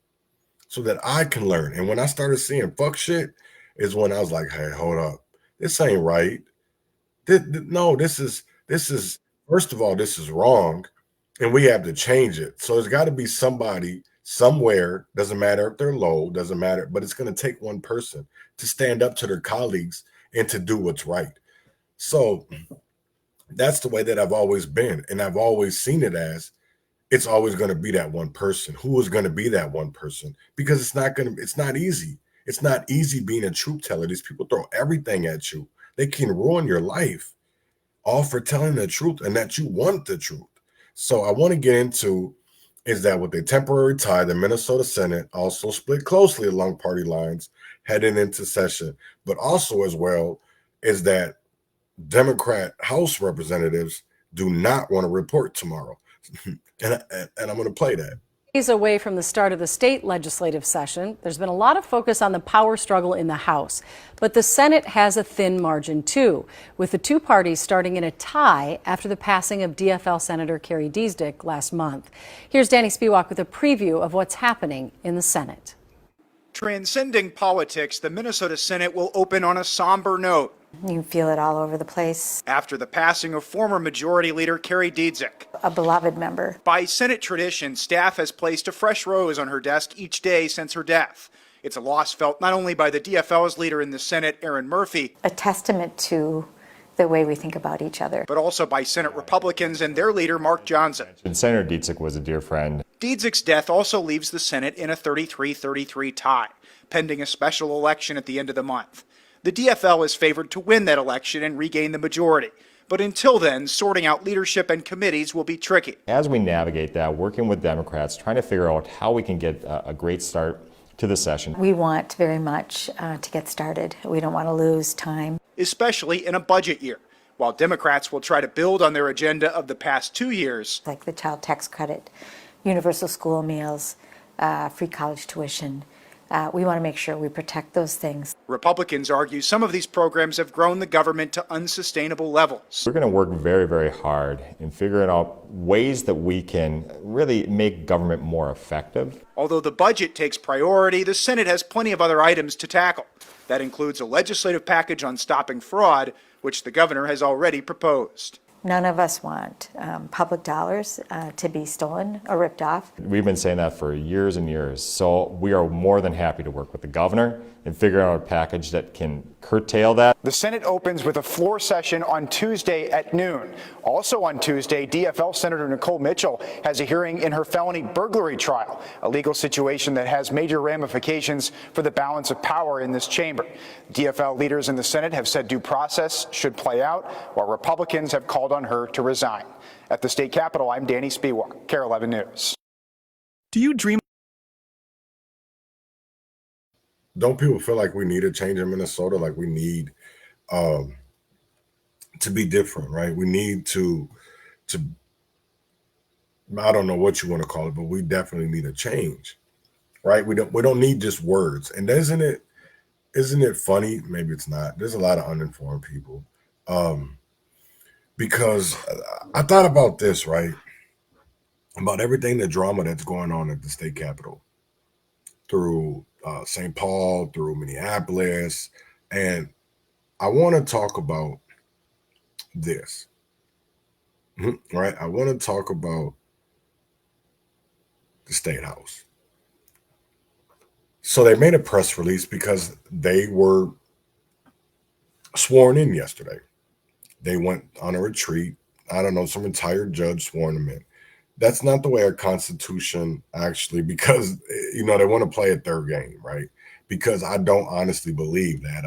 So that I can learn. And when I started seeing fuck shit, is when I was like, hey, hold up. This ain't right. No, this is first of all, this is wrong. And we have to change it. So there's got to be somebody somewhere, doesn't matter if they're low, doesn't matter, but it's going to take one person to stand up to their colleagues and to do what's right. So that's the way that I've always been. And I've always seen it as it's always going to be that one person. Who is going to be that one person? Because it's not easy. It's not easy being a truth teller. These people throw everything at you. They can ruin your life all for telling the truth and that you want the truth. So I want to get into is that with a temporary tie, the Minnesota Senate also split closely along party lines heading into session, but also as well is that Democrat House representatives do not want to report tomorrow. and I'm going to play that. Days away from the start of the state legislative session, there's been a lot of focus on the power struggle in the House. But the Senate has a thin margin, too, with the two parties starting in a tie after the passing of DFL Senator Kerry Diezdick last month. Here's Danny Spiewak with a preview of what's happening in the Senate. Transcending politics, the Minnesota Senate will open on a somber note. You feel it all over the place. After the passing of former Majority Leader Kerry Diezdick, a beloved member. By Senate tradition, staff has placed a fresh rose on her desk each day since her death. It's a loss felt not only by the DFL's leader in the Senate, Aaron Murphy, a testament to the way we think about each other, but also by Senate Republicans and their leader, Mark Johnson. And Senator Diezdick was a dear friend. Diezdick's death also leaves the Senate in a 33-33 tie, pending a special election at the end of the month. The DFL is favored to win that election and regain the majority. But until then, sorting out leadership and committees will be tricky. As we navigate that, working with Democrats, trying to figure out how we can get a great start to the session. We want very much to get started. We don't want to lose time. Especially in a budget year. While Democrats will try to build on their agenda of the past 2 years. Like the child tax credit, universal school meals, free college tuition. We want to make sure we protect those things. Republicans argue some of these programs have grown the government to unsustainable levels. We're going to work very, very hard in figuring out ways that we can really make government more effective. Although the budget takes priority, the Senate has plenty of other items to tackle. That includes a legislative package on stopping fraud, which the governor has already proposed. None of us want public dollars to be stolen or ripped off. We've been saying that for years and years. So we are more than happy to work with the governor and figure out a package that can curtail that. The Senate opens with a floor session on Tuesday at noon. Also on Tuesday, DFL Senator Nicole Mitchell has a hearing in her felony burglary trial, a legal situation that has major ramifications for the balance of power in this chamber. DFL leaders in the Senate have said due process should play out, while Republicans have called on her to resign. At the state capitol, I'm Danny Spiewak, KARE 11 News. Do you dream? Don't people feel like we need a change in Minnesota? Like we need to be different, right? We need to I don't know what you want to call it, but we definitely need a change, right? We don't need just words. And isn't it funny? Maybe it's not. There's a lot of uninformed people. Because I thought about this, right? About everything, the drama that's going on at the state capitol through St. Paul, through Minneapolis. And I want to talk about this, right? I want to talk about the State House. So they made a press release because they were sworn in yesterday. They went on a retreat. I don't know, some retired judge sworn them in. That's not the way our Constitution actually, because they want to play a third game, right? Because I don't honestly believe that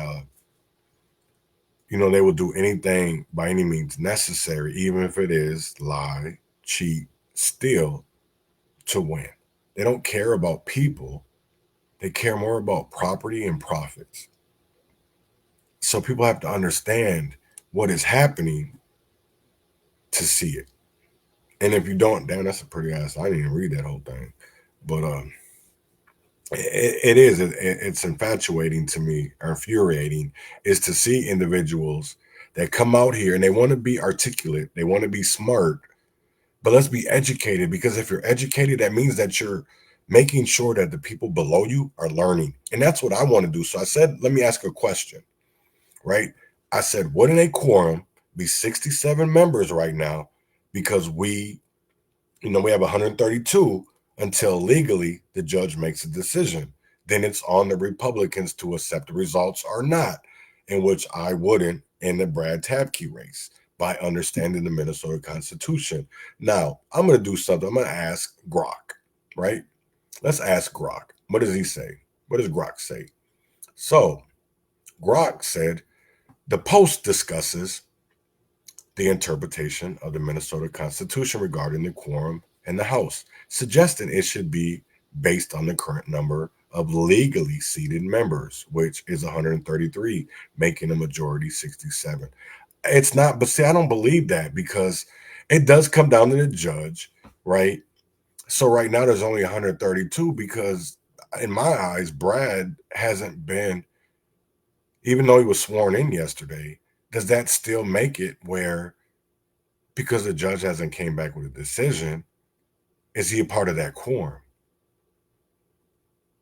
they will do anything by any means necessary, even if it is lie, cheat, steal, to win. They don't care about people. They care more about property and profits. So people have to understand what is happening to see it. And if you don't, damn, that's a pretty ass. I didn't even read that whole thing, but it's infatuating to me, or infuriating, is to see individuals that come out here and they want to be articulate, they want to be smart, but let's be educated, because if you're educated, that means that you're making sure that the people below you are learning. And that's what I want to do. So I said, let me ask a question, right? I said, wouldn't a quorum be 67 members right now? Because we have 132 until legally the judge makes a decision. Then it's on the Republicans to accept the results or not, in which I wouldn't in the Brad Tabke race, by understanding the Minnesota Constitution. Now, I'm going to do something. I'm going to ask Grok, right? Let's ask Grok. What does he say? What does Grok say? So, Grok said, the Post discusses the interpretation of the Minnesota Constitution regarding the quorum in the House, suggesting it should be based on the current number of legally seated members, which is 133, making a majority 67. It's not, but see, I don't believe that, because it does come down to the judge, right? So right now there's only 132 because, in my eyes, Brad hasn't been, even though he was sworn in yesterday, does that still make it where, because the judge hasn't came back with a decision, is he a part of that quorum?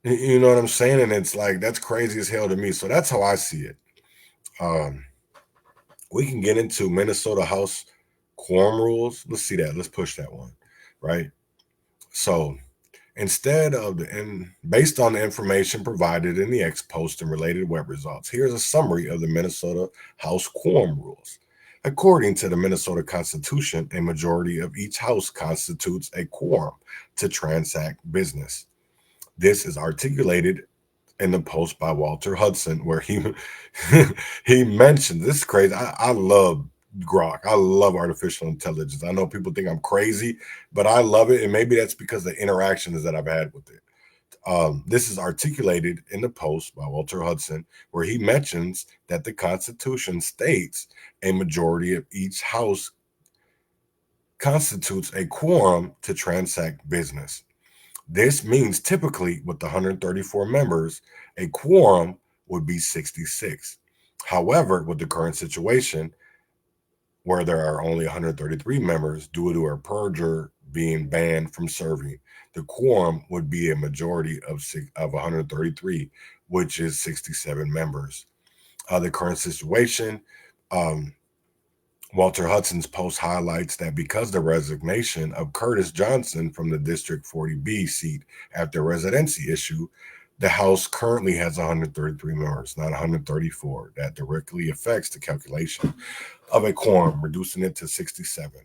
You know what I'm saying? And it's like, that's crazy as hell to me. So that's how I see it. We can get into Minnesota House quorum rules. Let's see that. Let's push that one, right? So based on the information provided in the ex post and related web results, here's a summary of the Minnesota House quorum rules. According to the Minnesota Constitution, a majority of each house constitutes a quorum to transact business. This is articulated in the post by Walter Hudson, where he mentioned, this is crazy. I love Grok. I love artificial intelligence. I know people think I'm crazy, but I love it. And maybe that's because of the interactions that I've had with it. This is articulated in the post by Walter Hudson, where he mentions that the Constitution states a majority of each house constitutes a quorum to transact business. This means typically with the 134 members, a quorum would be 66. However, with the current situation, where there are only 133 members due to a purger being banned from serving, the quorum would be a majority of 133, which is 67 members. The current situation, Walter Hudson's post highlights that because the resignation of Curtis Johnson from the District 40B seat after residency issue, the House currently has 133 members, not 134. That directly affects the calculation of a quorum, reducing it to 67.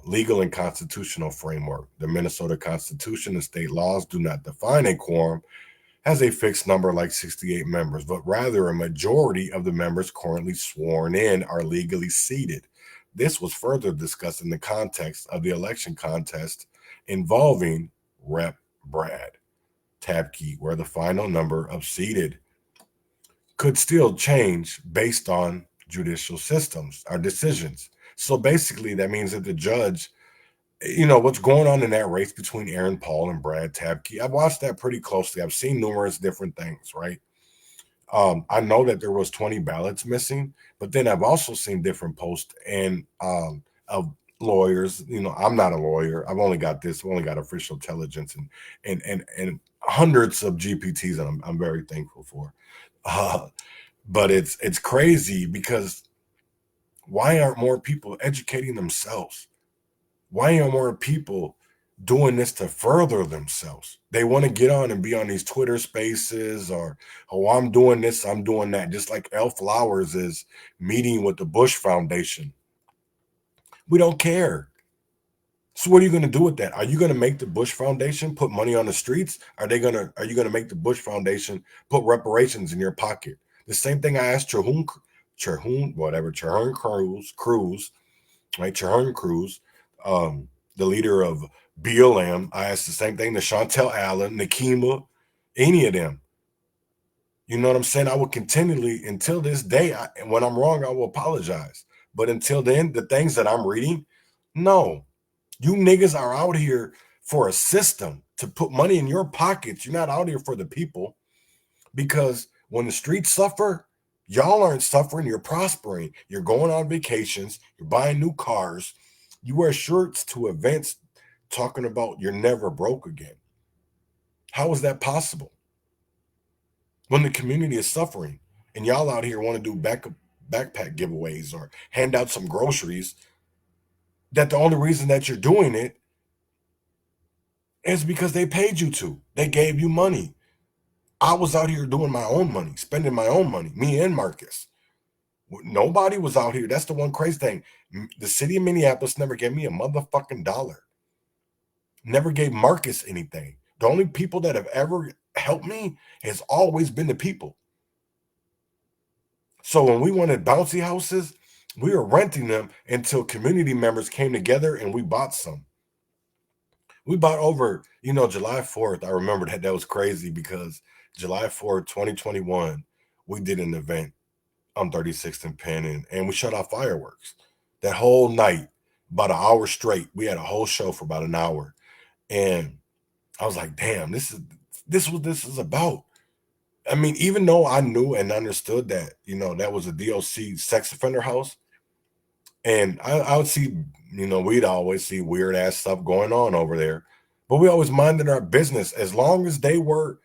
Legal and constitutional framework. The Minnesota Constitution and state laws do not define a quorum as a fixed number like 68 members, but rather a majority of the members currently sworn in are legally seated. This was further discussed in the context of the election contest involving Rep. Brad Tabke, where the final number of seated could still change based on judicial systems or decisions. So basically, that means that the judge, what's going on in that race between Aaron Paul and Brad Tabke, I've watched that pretty closely. I've seen numerous different things, right? I know that there was 20 ballots missing, but then I've also seen different posts and of lawyers. I'm not a lawyer. I've only got official intelligence and hundreds of GPTs that I'm very thankful for. But it's crazy, because why aren't more people educating themselves? Why aren't more people doing this to further themselves? They want to get on and be on these Twitter spaces, or, oh, I'm doing this, I'm doing that. Just like Elle Flowers is meeting with the Bush Foundation. We don't care. So what are you going to do with that? Are you going to make the Bush Foundation put money on the streets? Are you going to make the Bush Foundation put reparations in your pocket? The same thing I asked Chahun Cruz, right? Chahun Cruz, the leader of BLM. I asked the same thing to Chantel Allen, Nakima, any of them. You know what I'm saying? I will continually, until this day, when I'm wrong, I will apologize. But until then, the things that I'm reading, no. You niggas are out here for a system to put money in your pockets. You're not out here for the people, because when the streets suffer, y'all aren't suffering. You're prospering. You're going on vacations. You're buying new cars. You wear shirts to events talking about you're never broke again. How is that possible when the community is suffering and y'all out here want to do backpack giveaways or hand out some groceries, that the only reason that you're doing it is because they paid you to. They gave you money. I was out here doing my own money, spending my own money, me and Marcus. Nobody was out here. That's the one crazy thing. The city of Minneapolis never gave me a motherfucking dollar. Never gave Marcus anything. The only people that have ever helped me has always been the people. So when we wanted bouncy houses, we were renting them until community members came together and we bought some. We bought over, July 4th. I remember that was crazy because July 4th, 2021, we did an event on 36th and Penn, and we shut off fireworks. That whole night, about an hour straight, we had a whole show for about an hour. And I was like, damn, this is what this is about. I mean, even though I knew and understood that, that was a DOC sex offender house, and I would see, we'd always see weird ass stuff going on over there, but we always minded our business as long as they weren't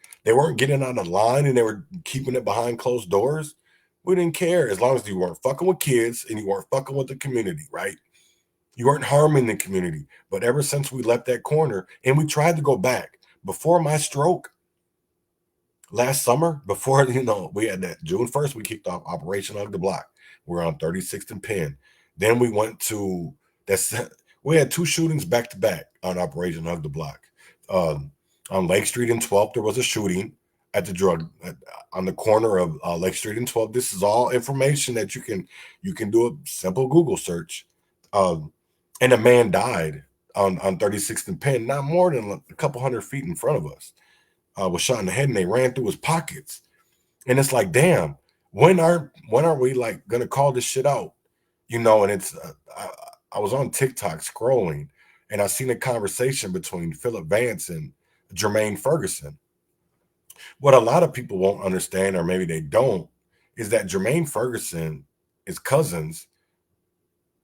getting on the line and they were keeping it behind closed doors. We didn't care as long as you weren't fucking with kids and you weren't fucking with the community, right? You weren't harming the community. But ever since we left that corner, and we tried to go back before my stroke last summer, before we had that June 1st, we kicked off Operation Hug the Block. We're on 36th and Penn. Then we went to we had 2 shootings back to back on Operation Hug the Block. On Lake Street and 12th, there was a shooting at the drug on the corner of Lake Street and 12th. This is all information that you can do a simple Google search. And a man died on 36th and Penn, not more than a couple hundred feet in front of us. Was shot in the head and they ran through his pockets. And it's like, damn, when are we like gonna call this shit out? And it's I was on TikTok scrolling and I seen a conversation between Philip Vance and Jermaine Ferguson. What a lot of people won't understand, or maybe they don't, is that Jermaine Ferguson is cousins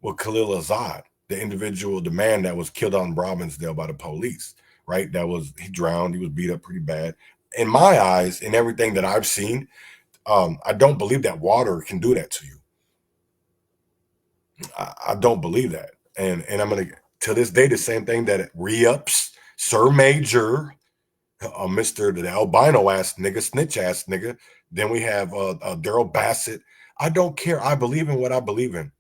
with Khalil Azad, the man that was killed on Robbinsdale by the police, right? He drowned, he was beat up pretty bad. In my eyes, in everything that I've seen, I don't believe that water can do that to you. I don't believe that. And I'm going to this day, the same thing that re-ups Sir Major, Mr. the albino ass nigga, snitch ass nigga. Then we have Daryl Bassett. I don't care. I believe in what I believe in.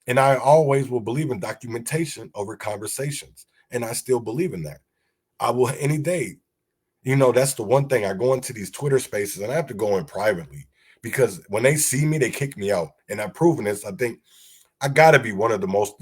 And I always will believe in documentation over conversations. And I still believe in that. I will any day. That's the one thing. I go into these Twitter spaces and I have to go in privately because when they see me, they kick me out. And I've proven this. I think I got to be one of the most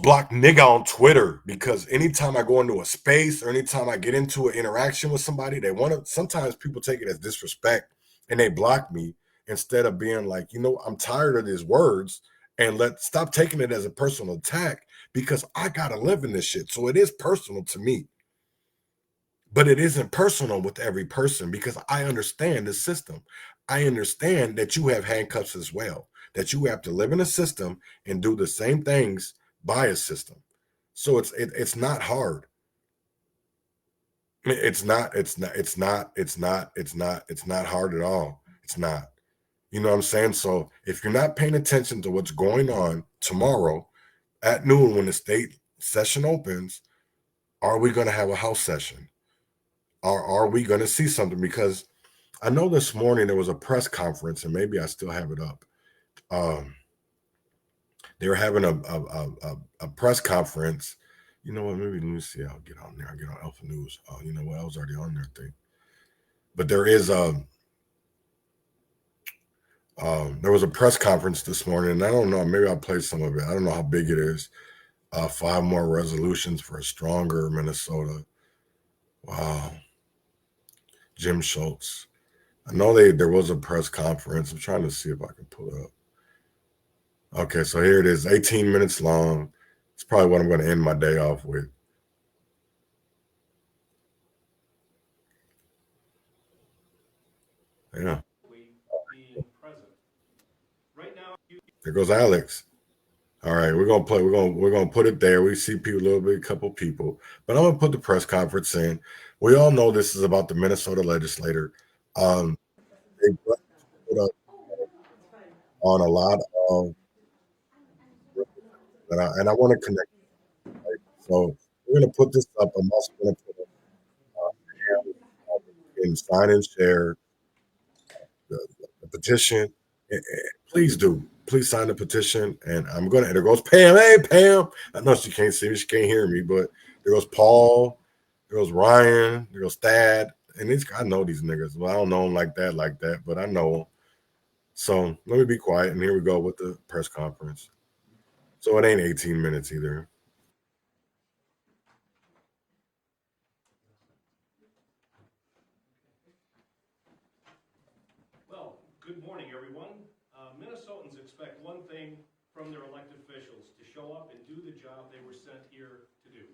blocked nigga on Twitter, because anytime I go into a space or anytime I get into an interaction with somebody, sometimes people take it as disrespect and they block me instead of being like, I'm tired of these words and stop taking it as a personal attack, because I got to live in this shit. So it is personal to me, but it isn't personal with every person because I understand the system. I understand that you have handcuffs as well, that you have to live in a system and do the same things by a system. So it's not hard. It's not hard at all. It's not. You know what I'm saying? So if you're not paying attention to what's going on tomorrow at noon when the state session opens, are we going to have a house session? Or are we going to see something? Because I know this morning there was a press conference, and maybe I still have it up. They were having a press conference. You know what? Maybe let me see. I'll get on there. I'll get on Alpha News. You know what? I was already on their thing. But there is there was a press conference this morning, and I don't know. Maybe I'll play some of it. I don't know how big it is. 5 more resolutions for a stronger Minnesota. Wow. Jim Schultz. I know there was a press conference. I'm trying to see if I can pull it up. Okay, so here it is, 18 minutes long. It's probably what I'm going to end my day off with. Yeah. There goes Alex. All right, we're gonna put it there. We see people a little bit, a couple people, but I'm gonna put the press conference in. We all know this is about the Minnesota legislator. They put up on a lot of, and I want to connect. Right? So we're gonna put this up. I'm also gonna put it in sign and share the petition. Please do. Please sign the petition. And I'm gonna. And there goes Pam. Hey Pam. I know she can't see me. She can't hear me. But there goes Paul. There goes Ryan. There goes Thad. And I know these niggas. Well, I don't know them like that. But I know them. So let me be quiet. And here we go with the press conference. So it ain't 18 minutes either. Well, good morning, everyone. Minnesotans expect one thing from their elected officials: to show up and do the job they were sent here to do.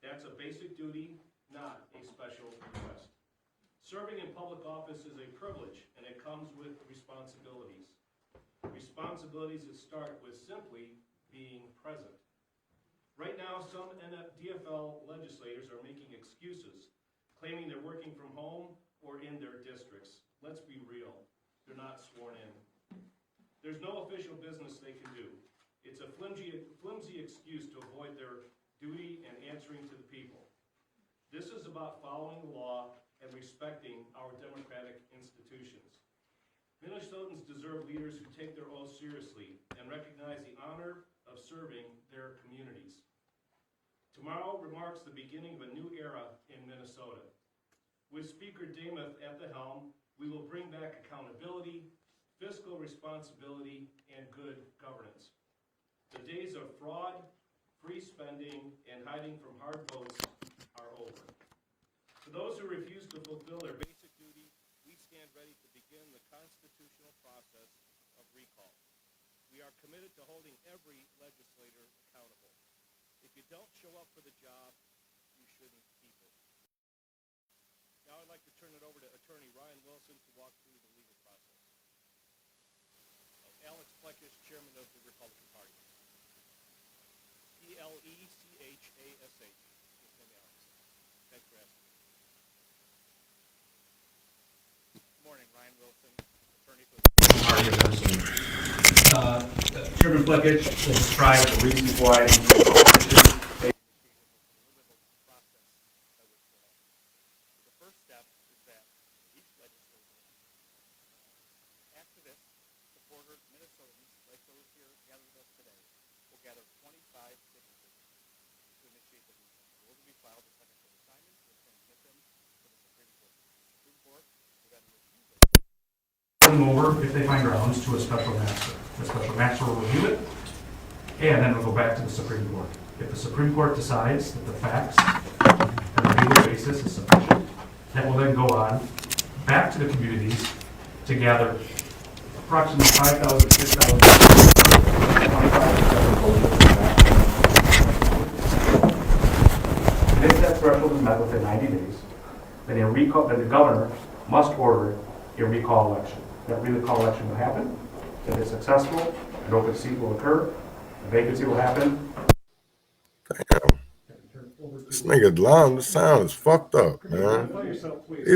That's a basic duty, not a special request. Serving in public office is a privilege, and it comes with responsibilities. Responsibilities that start with simply being present. Right now, some DFL legislators are making excuses, claiming they're working from home or in their districts. Let's be real, they're not sworn in. There's no official business they can do. It's a flimsy excuse to avoid their duty and answering to the people. This is about following the law and respecting our democratic institutions. Minnesotans deserve leaders who take their oath seriously and recognize the honor of serving their communities. Tomorrow marks the beginning of a new era in Minnesota. With Speaker Demuth at the helm, we will bring back accountability, fiscal responsibility, and good governance. The days of fraud, free spending, and hiding from hard votes are over. For those who refuse to fulfill their basic duty, we stand ready to begin the constitutional process of recall. We are committed to holding every legislator accountable. If you don't show up for the job, you shouldn't keep it. Now I'd like to turn it over to Attorney Ryan Wilson to walk through the legal process. Alex Plekish, Chairman of the Republican Party. P-L-E-C-H-A-S-H. His name Alex. Thanks for asking. Good morning, Ryan Wilson, attorney for the Party of Minnesota. Chairman Plekish has described the reason why over, if they find grounds, to a special master. The special master will review it, and then it'll go back to the Supreme Court. If the Supreme Court decides that the facts and the legal basis is sufficient, that will then go on back to the communities to gather approximately 5,000, 6,000, 25,000 voters. If that threshold is met within 90 days, then the governor must order a recall election. That recall election will happen. If it's successful, an open seat will occur, a vacancy will happen. Damn. This nigga line, the sound is fucked up, man. These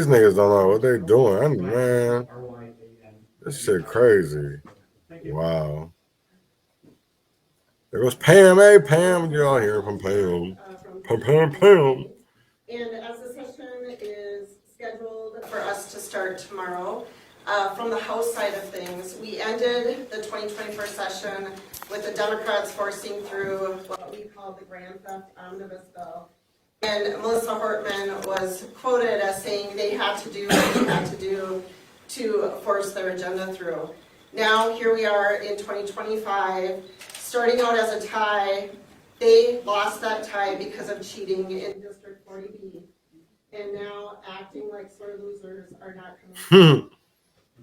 niggas don't know what they're doing, man. This shit crazy. Wow. There goes Pam. Hey, Pam. You're all here from Pam. Pam. And as the session is scheduled for us to start tomorrow, From the House side of things, we ended the 2021 session with the Democrats forcing through what we call the Grand Theft Omnibus Bill. And Melissa Hortman was quoted as saying they had to do what they had to do to force their agenda through. Now, here we are in 2025, starting out as a tie. They lost that tie because of cheating in District 40B. And now acting like sore losers are not coming.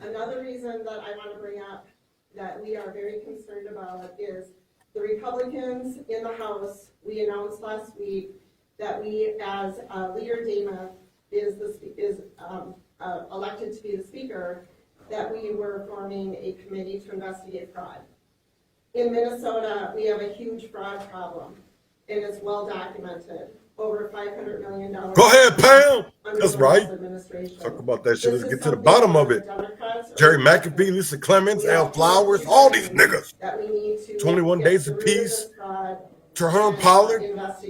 Another reason that I want to bring up that we are very concerned about is the Republicans in the House. We announced last week that we, as Leader Dameth is elected to be the Speaker, that we were forming a committee to investigate fraud. In Minnesota, we have a huge fraud problem, and it's well documented. Over $500 million. Go ahead, Pam. That's right. Talk about that shit. Let's get to the bottom of it. Jerry McAfee, Lisa Clements, Al Flowers, all these niggas. 21 Days of Peace. Terhan Pollard.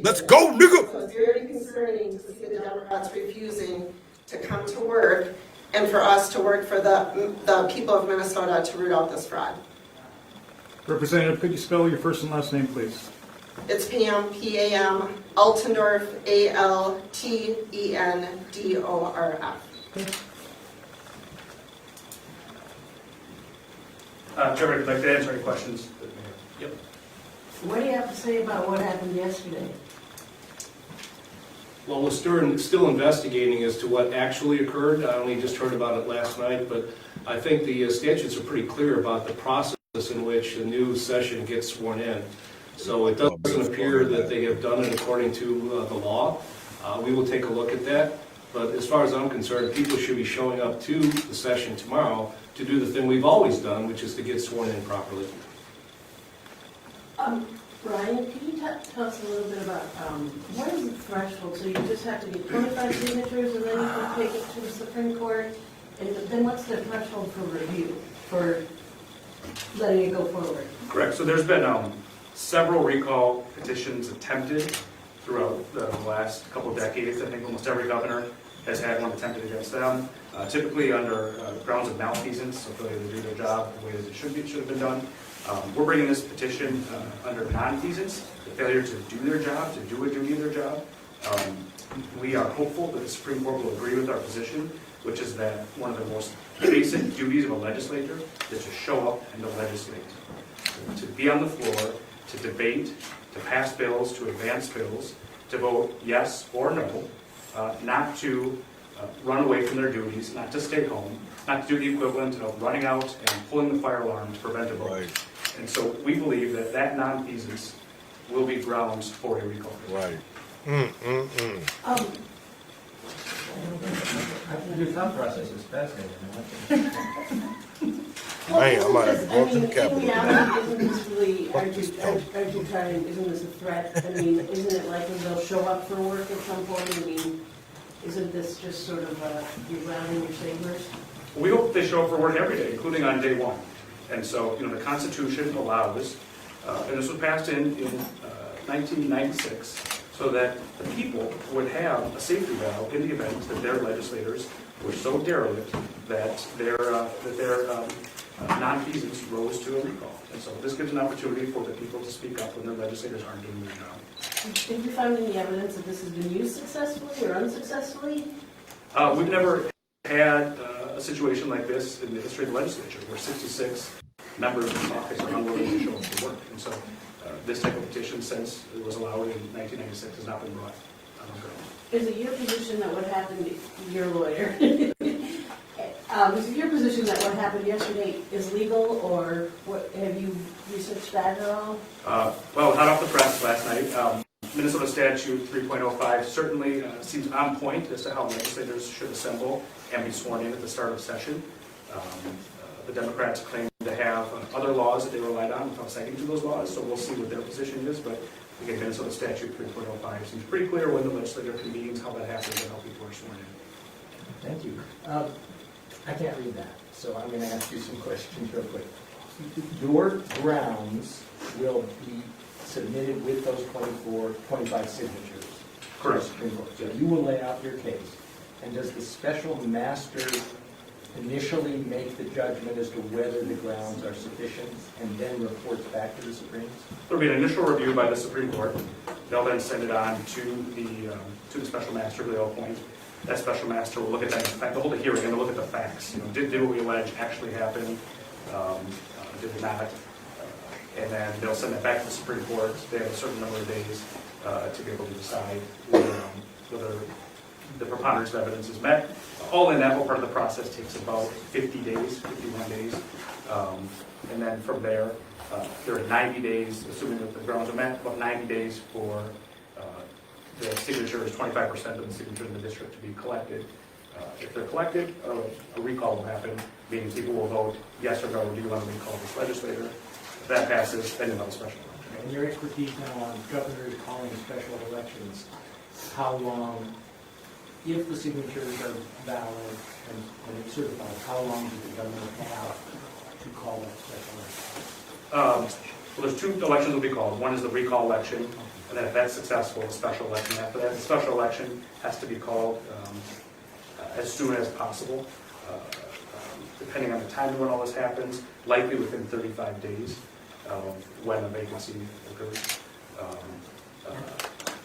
Let's go, nigga. So it's very concerning to see the Democrats refusing to come to work and for us to work for the people of Minnesota to root out this fraud. Representative, could you spell your first and last name, please? It's Pam, P-A-M, Altendorf, A-L-T-E-N-D-O-R-F. Chairman, I'd like to answer any questions. Yep. What do you have to say about what happened yesterday? Well, we're still investigating as to what actually occurred. I only just heard about it last night, but I think the statutes are pretty clear about the process in which a new session gets sworn in. So it doesn't appear that they have done it according to the law. We will take a look at that. But as far as I'm concerned, people should be showing up to the session tomorrow to do the thing we've always done, which is to get sworn in properly. Brian, can you tell us a little bit about what is the threshold? So you just have to get 25 signatures and then you can take it to the Supreme Court? And then what's the threshold for review, for letting it go forward? Correct. So there's been several recall petitions attempted throughout the last couple of decades. I think almost every governor has had one attempted against them, typically under grounds of malfeasance, so failure to do their job the way that it should have been done. We're bringing this petition under nonfeasance, the failure to do their job, to do a duty of their job. We are hopeful that the Supreme Court will agree with our position, which is that one of the most basic duties of a legislator is to show up and to legislate, to be on the floor, to debate, to pass bills, to advance bills, to vote yes or no, not to run away from their duties, not to stay home, not to do the equivalent of running out and pulling the fire alarm to prevent a vote. Right. And so we believe that that nonfeasance will be grounds for a recall. Right. Your thought process is fascinating. Man, I might have to go up to the Capitol. Isn't this really, aren't you trying, isn't this a threat? I mean, isn't it likely they'll show up for work at some point? I mean, isn't this just sort of you rounding your sabers? We hope they show up for work every day, including on day one. And so, the Constitution allows, and this was passed in 1996, so that the people would have a safety valve in the event that their legislators were so derelict that their nonfeasance rose to a recall. And so this gives an opportunity for the people to speak up when their legislators aren't doing their job. Have you found any evidence that this has been used successfully or unsuccessfully? We've never had a situation like this in the history of the legislature, where 66 members of the office are unwilling to show up to work. And so this type of petition, since it was allowed in 1996, has not been brought on the ground. Is it your position that what happened, you're a lawyer, is it your position that what happened yesterday is legal, or what, have you researched that at all? Well, hot off the press last night, Minnesota Statute 3.05 certainly seems on point as to how legislators should assemble and be sworn in at the start of session. The Democrats claim to have other laws that they relied on without citing to those laws, so we'll see what their position is. But again, Minnesota Statute 3.05 seems pretty clear when the legislature convenes, how that happens, and how people are sworn in. Thank you. I can't read that, so I'm going to ask you some questions real quick. Your grounds will be submitted with those 25 signatures. Correct. So you will lay out your case. And does the special master initially make the judgment as to whether the grounds are sufficient and then reports back to the Supremes? There'll be an initial review by the Supreme Court. They'll then send it on to the special master who they'll appoint. That special master will look at that. In fact, they'll hold a hearing and they'll look at the facts. Did what we allege actually happen? Did it not? And then they'll send that back to the Supreme Court. They have a certain number of days to be able to decide whether the preponderance of evidence is met. All in that whole part of the process takes about 51 days. And then from there are 90 days, assuming that the grounds are met, about 90 days for the signatures, 25% of the signatures in the district to be collected. If they're collected, a recall will happen, meaning people will vote yes or no, do you want to recall this legislator? If that passes, then you'll have a special election. And your expertise now on governors calling special elections, how long, if the signatures are valid and it's certified, how long does the governor have to call that special election? Well, there's two elections will be called. One is the recall election, and then if that's successful, a special election after that. The special election has to be called as soon as possible, depending on the timing when all this happens, likely within 35 days when a vacancy occurs.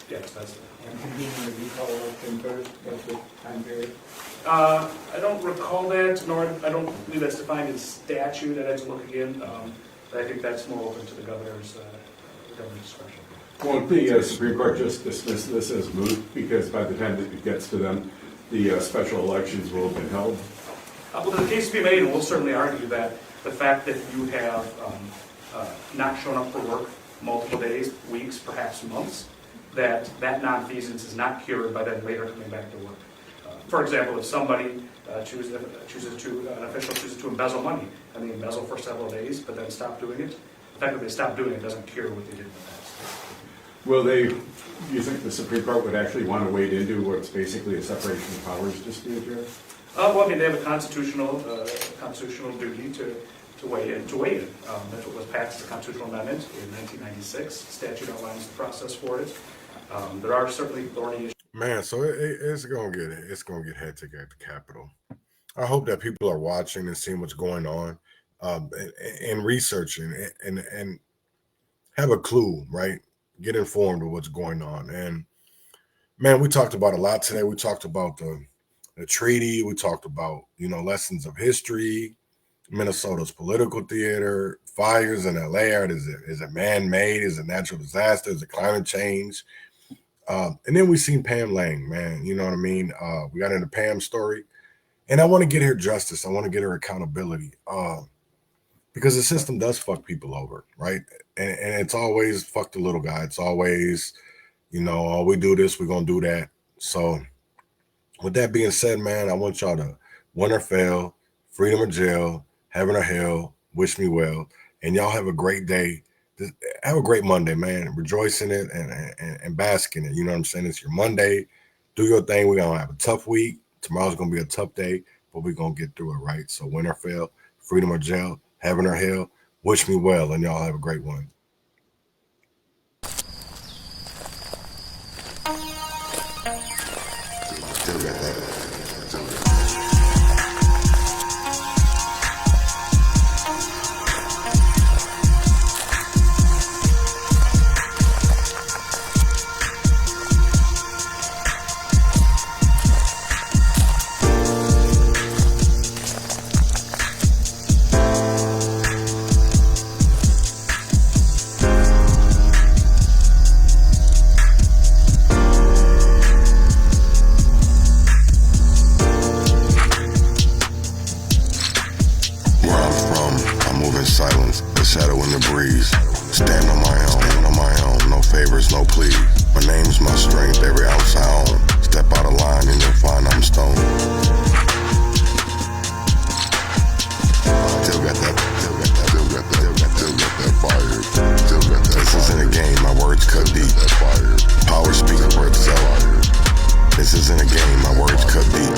Yes, that's it. And convening the recall election first, that's the time period? I don't recall that, nor I don't believe that's defined in statute. I'd have to look again, but I think that's more open to the governor's discretion. Won't the Supreme Court just dismiss this as moot because by the time that it gets to them, the special elections will have been held? Well, there's a case to be made, and we'll certainly argue that the fact that you have not shown up for work multiple days, weeks, perhaps months, that nonfeasance is not cured by then later coming back to work. For example, if somebody an official chooses to embezzle money, and they embezzle for several days, but then stop doing it, the fact that they stop doing it doesn't cure what they did in the past. Will they, do you think the Supreme Court would actually want to wade into what's basically a separation of powers dispute here? Well, I mean, they have a constitutional duty to weigh in. That's what was passed as a constitutional amendment in 1996. Statute outlines the process for it. There are certainly thorny issues. Man, so it's gonna get hectic at the Capitol. I hope that people are watching and seeing what's going on, and researching and have a clue, right? Get informed of what's going on. And man, we talked about a lot today. We talked about the treaty. We talked about lessons of history, Minnesota's political theater, fires in LA. Is it man-made? Is it natural disaster? Is it climate change? And then we seen Pam Lang, man. You know what I mean? We got into Pam's story. And I want to get her justice. I want to get her accountability. Because the system does fuck people over, right? And it's always fuck the little guy. It's always, oh, we do this, we're going to do that. So with that being said, man, I want y'all to win or fail, freedom or jail, heaven or hell, wish me well. And y'all have a great day. Have a great Monday, man. Rejoice in it and bask in it. You know what I'm saying? It's your Monday. Do your thing. We're going to have a tough week. Tomorrow's going to be a tough day, but we're going to get through it, right? So win or fail, freedom or jail, heaven or hell, wish me well, and y'all have a great one. Still got that. Silence, the shadow in the breeze. Stand on my own, no favors, no pleas. My name's my strength, every ounce I own. Step out of line and you'll find I'm stoned. Still got that fire. Still got that. This isn't a game, my words cut deep. Power speaks for itself. This isn't a game, my words cut deep.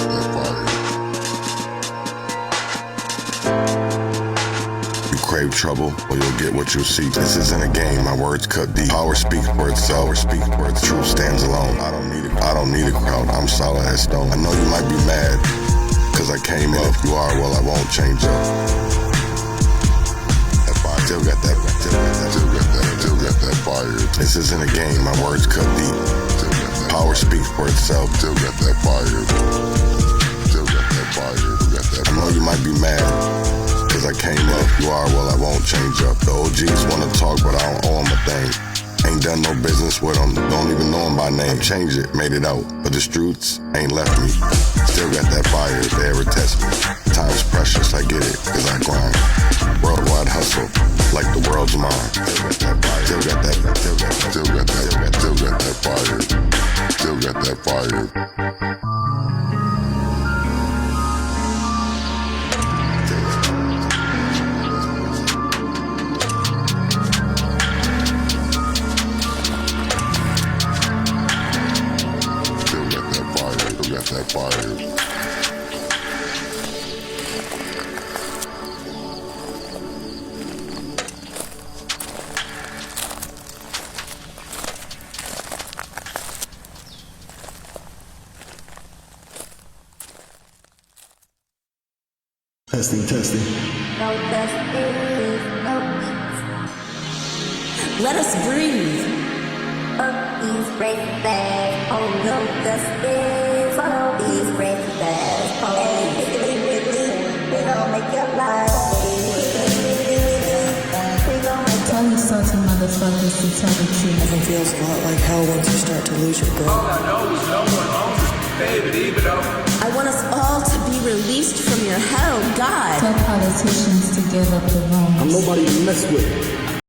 Crave trouble, or you'll get what you seek. This isn't a game, my words cut deep. Power speaks for itself. Truth stands alone. I don't need a crowd, I'm solid as stone. I know you might be mad, Cause I came up, you are, well, I won't change up. That fire, still got that fire. This isn't a game, my words cut deep. Power speaks for itself. Still got that fire. Still got that fire. I know you might be mad, cause I came up, you are, well, I won't change up. The OGs wanna talk, but I don't owe them a thing. Ain't done no business with them, don't even know them by name. Changed it, made it out, but the streets ain't left me. Still got that fire if they ever test me. Time's precious, I get it, cause I grind. Worldwide hustle, like the world's mine. Still got that fire. Still got that fire. Still got that fire. That fire. Testing. No testing, no. Let us breathe. These breakfast, oh no testing. Follow these breakfast, oh we gon' make your life. Tell these salty motherfuckers to tell the truth. It feels a lot like hell once you start to lose your bro. All I know is no one owns it. Baby, leave it up. I want us all to be released from your hell, God. Tell politicians to give up the wrongs. I'm nobody to mess with.